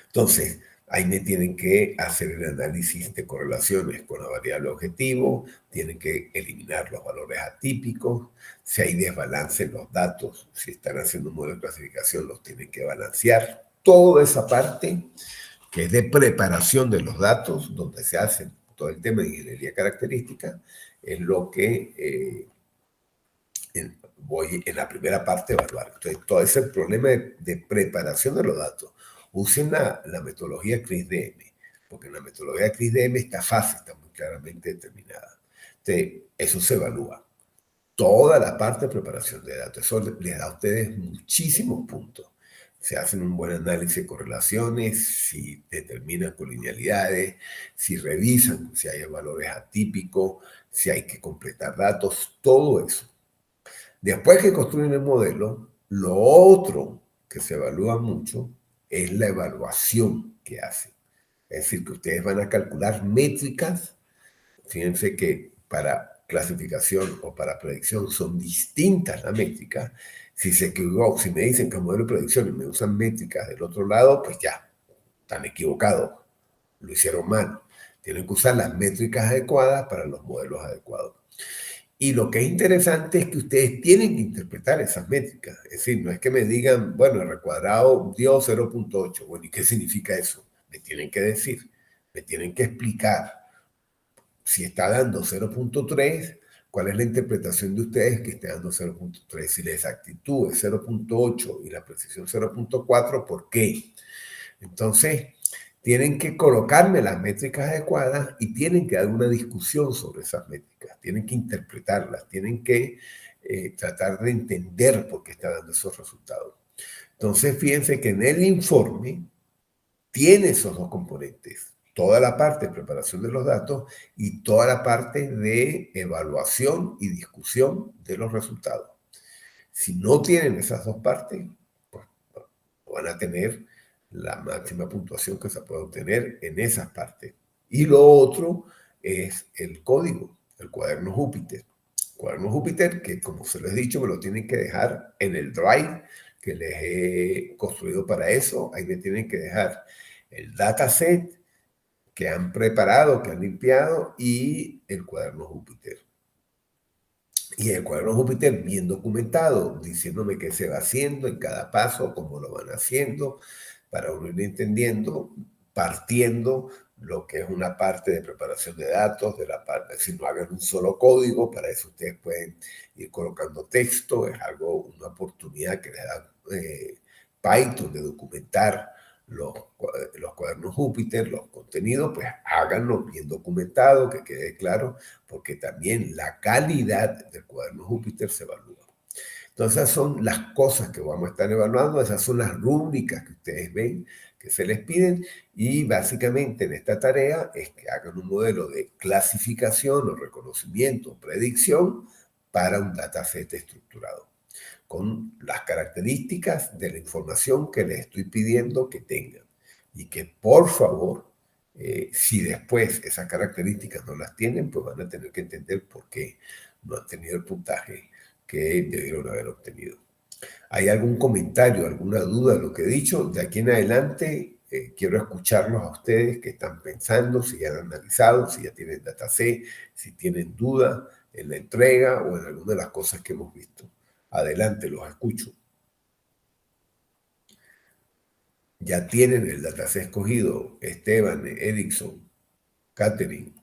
Entonces, ahí me tienen que hacer el análisis de correlaciones con la variable objetivo, tienen que eliminar los valores atípicos, si hay desbalance en los datos, si están haciendo un modelo de clasificación, los tienen que balancear. Toda esa parte que es de preparación de los datos, donde se hace todo el tema de ingeniería característica, es lo que voy en la primera parte a evaluar. Entonces, todo ese problema de preparación de los datos. Usen la metodología CRISDM, porque en la metodología CRISDM está fácil, está muy claramente determinada. Entonces, eso se evalúa. Toda la parte de preparación de datos. Eso les da a ustedes muchísimos puntos. Se hacen un buen análisis de correlaciones, si determinan colinealidades, si revisan si hay valores atípicos, si hay que completar datos, todo eso. Después que construyen el modelo, lo otro que se evalúa mucho es la evaluación que hacen. Es decir, que ustedes van a calcular métricas. Fíjense que para clasificación o para predicción son distintas las métricas. Si se equivocó, si me dicen que el modelo de predicción y me usan métricas del otro lado, pues ya, están equivocados, lo hicieron mal. Tienen que usar las métricas adecuadas para los modelos adecuados. Y lo que es interesante es que ustedes tienen que interpretar esas métricas. Es decir, no es que me digan, bueno, el recuadrado dio 0.8. Bueno, ¿y qué significa eso? Me tienen que decir, me tienen que explicar. Si está dando 0.3, ¿cuál es la interpretación de ustedes que esté dando 0.3? Si la exactitud es 0.8 y la precisión 0.4, ¿por qué? Entonces, tienen que colocarme las métricas adecuadas y tienen que dar una discusión sobre esas métricas, tienen que interpretarlas, tienen que tratar de entender por qué está dando esos resultados. Entonces, fíjense que en el informe tiene esos dos componentes, toda la parte de preparación de los datos y toda la parte de evaluación y discusión de los resultados. Si no tienen esas dos partes, pues van a tener la máxima puntuación que se puede obtener en esas partes. Y lo otro es el código, el cuaderno Júpiter. Cuaderno Júpiter que, como se les he dicho, me lo tienen que dejar en el Drive que les he construido para eso. Ahí me tienen que dejar el dataset que han preparado, que han limpiado y el cuaderno Júpiter. Y el cuaderno Júpiter bien documentado, diciéndome qué se va haciendo en cada paso, cómo lo van haciendo, para uno ir entendiendo, partiendo lo que es una parte de preparación de datos, de la parte, si no hagan un solo código, para eso ustedes pueden ir colocando texto, es algo, una oportunidad que les da Python de documentar los cuadernos Júpiter, los contenidos, pues háganlo bien documentado, que quede claro, porque también la calidad del cuaderno Júpiter se evalúa. Entonces, esas son las cosas que vamos a estar evaluando, esas son las rúbricas que ustedes ven, que se les piden, y básicamente en esta tarea es que hagan un modelo de clasificación o reconocimiento o predicción para un dataset estructurado, con las características de la información que les estoy pidiendo que tengan. Y que por favor, si después esas características no las tienen, pues van a tener que entender por qué no han tenido el puntaje que debieron haber obtenido. ¿Hay algún comentario, alguna duda de lo que he dicho? De aquí en adelante quiero escucharlos a ustedes que están pensando, si ya han analizado, si ya tienen dataset, si tienen duda en la entrega o en alguna de las cosas que hemos visto. Adelante, los escucho. Ya tienen el dataset escogido, Esteban, Erickson, Catherine.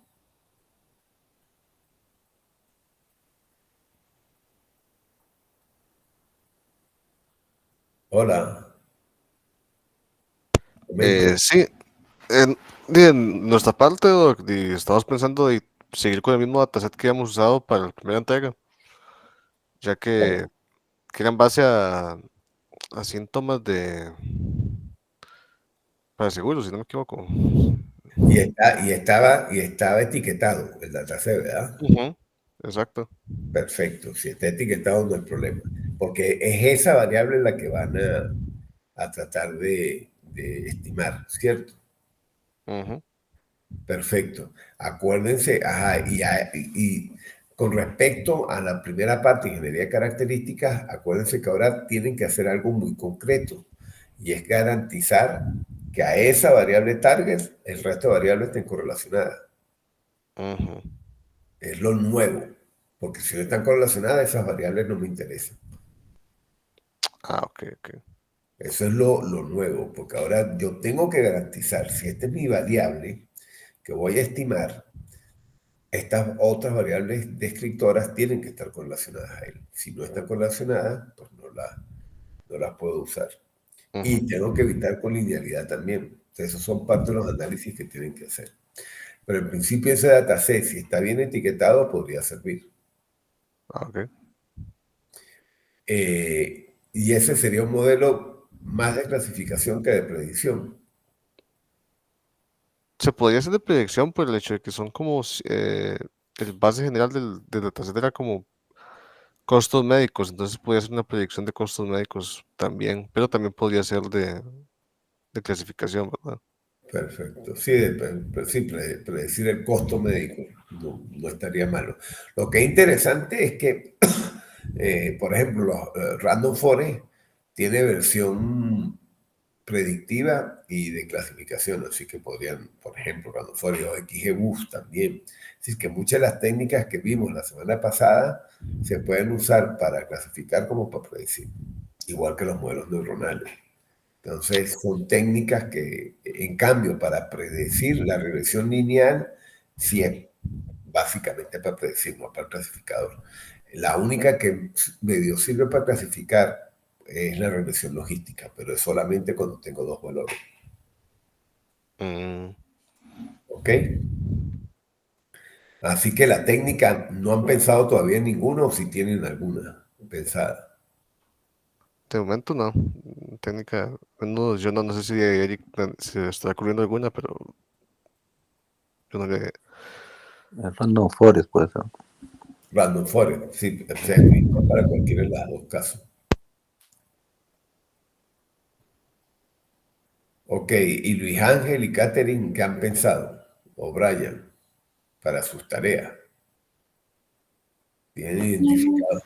Hola, comento.
Sí, en nuestra parte estamos pensando de seguir con el mismo dataset que habíamos usado para la primera entrega, ya que era en base a síntomas para seguros, si no me equivoco.
Y estaba etiquetado el dataset, ¿verdad?
Ujú, exacto.
Perfecto. Si está etiquetado, no hay problema. Porque es esa variable la que van a tratar de estimar, ¿cierto?
Ujú,
Perfecto. Acuérdense, ajá, y con respecto a la primera parte, ingeniería de características, acuérdense que ahora tienen que hacer algo muy concreto y es garantizar que a esa variable target el resto de variables estén correlacionadas.
ujú.
Es lo nuevo, porque si no están correlacionadas, esas variables no me interesan.
Ah, ok, ok.
Eso es lo nuevo, porque ahora yo tengo que garantizar, si esta es mi variable que voy a estimar, estas otras variables descriptoras tienen que estar correlacionadas a él. Si no están correlacionadas, pues no las puedo usar.
Ujú.
Y tengo que evitar con linealidad también. Entonces, esos son parte de los análisis que tienen que hacer. Pero en principio ese dataset, si está bien etiquetado, podría servir.
Ah, ok.
Y ese sería un modelo más de clasificación que de predicción.
Se podría hacer de predicción por el hecho de que son como el base general del dataset era como costos médicos, entonces podría ser una predicción de costos médicos también, pero también podría ser de clasificación, ¿verdad?
Perfecto. Sí, sí, predecir el costo médico no estaría malo. Lo que es interesante es que, por ejemplo, los Random Forest tiene versión predictiva y de clasificación, así que podrían, por ejemplo, Random Forest o XGBoost también. Así es que muchas de las técnicas que vimos la semana pasada se pueden usar para clasificar como para predecir, igual que los modelos neuronales. Entonces, son técnicas que, en cambio, para predecir la regresión lineal, sí es básicamente para predecir, no para el clasificador. La única que medio sirve para clasificar es la regresión logística, pero es solamente cuando tengo dos valores.
Mm,
¿Ok? Así que la técnica no han pensado todavía en ninguna o si tienen alguna pensada.
de momento no. Técnica, no, yo no sé si Eric se le está ocurriendo alguna, pero yo no le...
El Random Forest puede ser.
Random Forest, sí, o sea, es mismo para cualquiera de los dos casos. Ok, y Luis Ángel y Catherine, ¿qué han pensado? O Brian, para sus tareas. ¿Tienen
Mm,
identificado?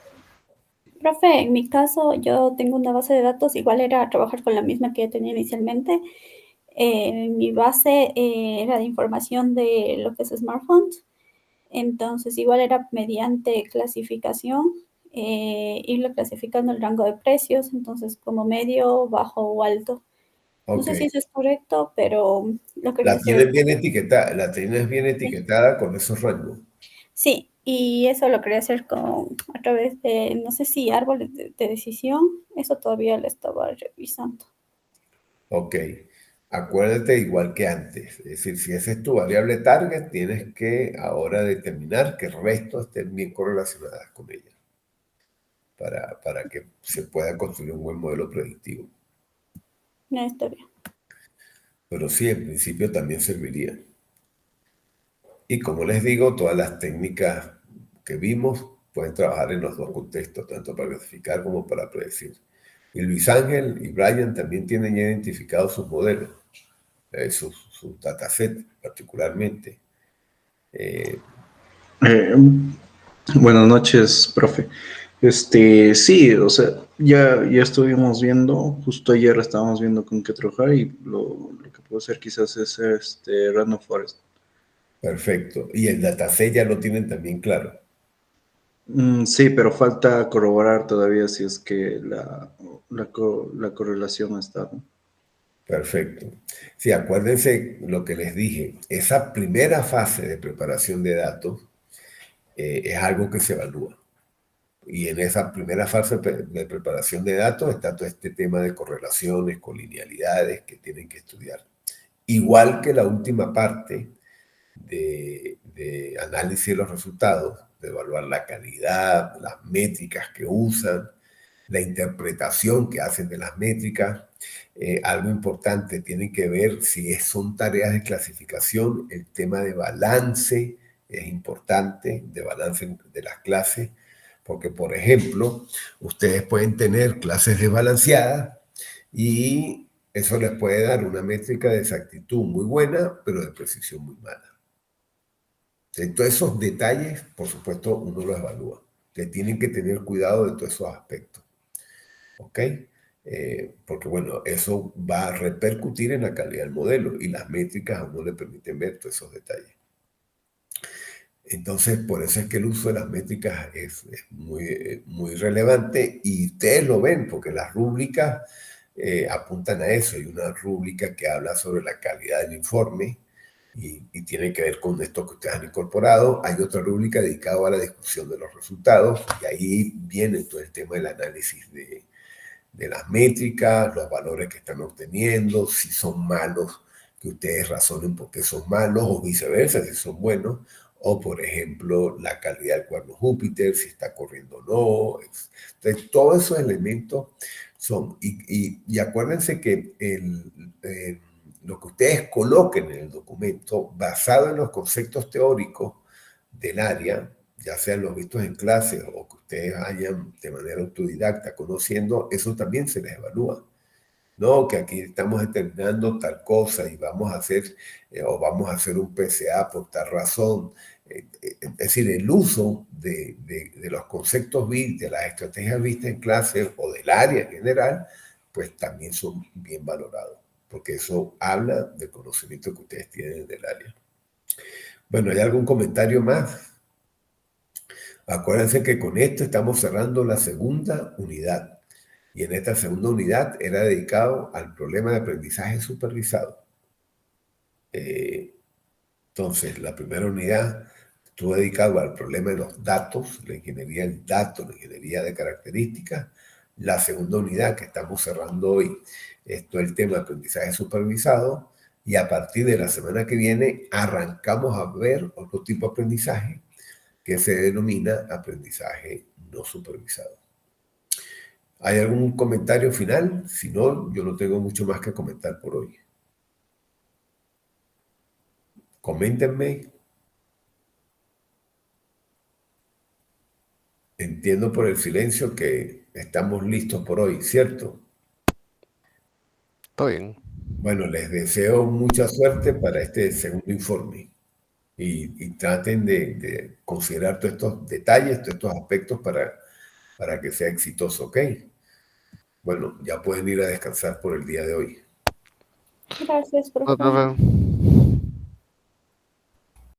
Profe, en mi caso, yo tengo una base de datos, igual era trabajar con la misma que tenía inicialmente. Mi base era de información de lo que es smartphones, entonces igual era mediante clasificación, irlo clasificando el rango de precios, entonces como medio, bajo o alto. No
Ok,
sé si eso es correcto, pero lo quería
la
hacer.
tienen bien etiquetada, la tienes bien
Sí,
etiquetada con esos rangos.
sí, y eso lo quería hacer a través de, no sé si árboles de decisión, eso todavía lo estaba revisando.
Ok, acuérdate igual que antes, es decir, si esa es tu variable target, tienes que ahora determinar que el resto estén bien correlacionadas con ella para que se pueda construir un buen modelo predictivo.
No, está bien.
Pero sí, en principio también serviría. Y como les digo, todas las técnicas que vimos pueden trabajar en los dos contextos, tanto para clasificar como para predecir. Y Luis Ángel y Brian también tienen ya identificados sus modelos, sus datasets particularmente. Eh,
Eh, Buenas noches, profe. Sí, o sea, ya estuvimos viendo, justo ayer estábamos viendo con qué trabajar y lo que puedo hacer quizás es Random Forest.
perfecto. Y el dataset ya lo tienen también claro.
Sí, pero falta corroborar todavía si es que la correlación está, ¿no?
Perfecto. Sí, acuérdense lo que les dije. Esa primera fase de preparación de datos es algo que se evalúa. Y en esa primera fase de preparación de datos está todo este tema de correlaciones, colinealidades que tienen que estudiar. Igual que la última parte de análisis de los resultados, de evaluar la calidad, las métricas que usan, la interpretación que hacen de las métricas. Algo importante, tienen que ver si son tareas de clasificación, el tema de balance es importante, de balance de las clases, porque, por ejemplo, ustedes pueden tener clases desbalanceadas y eso les puede dar una métrica de exactitud muy buena, pero de precisión muy mala. Entonces, esos detalles, por supuesto, uno los evalúa. Que tienen que tener cuidado de todos esos aspectos. ¿Ok? Porque, bueno, eso va a repercutir en la calidad del modelo y las métricas a uno le permiten ver todos esos detalles. Entonces, por eso es que el uso de las métricas es muy relevante y ustedes lo ven porque las rúbricas apuntan a eso. Hay una rúbrica que habla sobre la calidad del informe y tiene que ver con esto que ustedes han incorporado. Hay otra rúbrica dedicada a la discusión de los resultados y ahí viene todo el tema del análisis de las métricas, los valores que están obteniendo, si son malos, que ustedes razonen por qué son malos o viceversa, si son buenos, o por ejemplo la calidad del cuerno Júpiter, si está corriendo o no. Entonces todos esos elementos son, y acuérdense que lo que ustedes coloquen en el documento, basado en los conceptos teóricos del área, ya sean los vistos en clase o que ustedes hayan de manera autodidacta conociendo, eso también se les evalúa. No, que aquí estamos determinando tal cosa y vamos a hacer, o vamos a hacer un PCA por tal razón. Es decir, el uso de los conceptos BIT, de las estrategias vistas en clase o del área en general, pues también son bien valorados, porque eso habla del conocimiento que ustedes tienen del área. Bueno, ¿hay algún comentario más? Acuérdense que con esto estamos cerrando la segunda unidad. Y en esta segunda unidad era dedicado al problema de aprendizaje supervisado. Entonces, la primera unidad estuvo dedicado al problema de los datos, la ingeniería del dato, la ingeniería de características. La segunda unidad que estamos cerrando hoy es todo el tema de aprendizaje supervisado. Y a partir de la semana que viene arrancamos a ver otro tipo de aprendizaje que se denomina aprendizaje no supervisado. ¿Hay algún comentario final? Si no, yo no tengo mucho más que comentar por hoy. Coméntenme. Entiendo por el silencio que estamos listos por hoy, ¿cierto?
Está bien.
Bueno, les deseo mucha suerte para este segundo informe y traten de considerar todos estos detalles, todos estos aspectos para que sea exitoso, ¿ok? Bueno, ya pueden ir a descansar por el día de hoy.
Gracias,
No,
profe.
profe.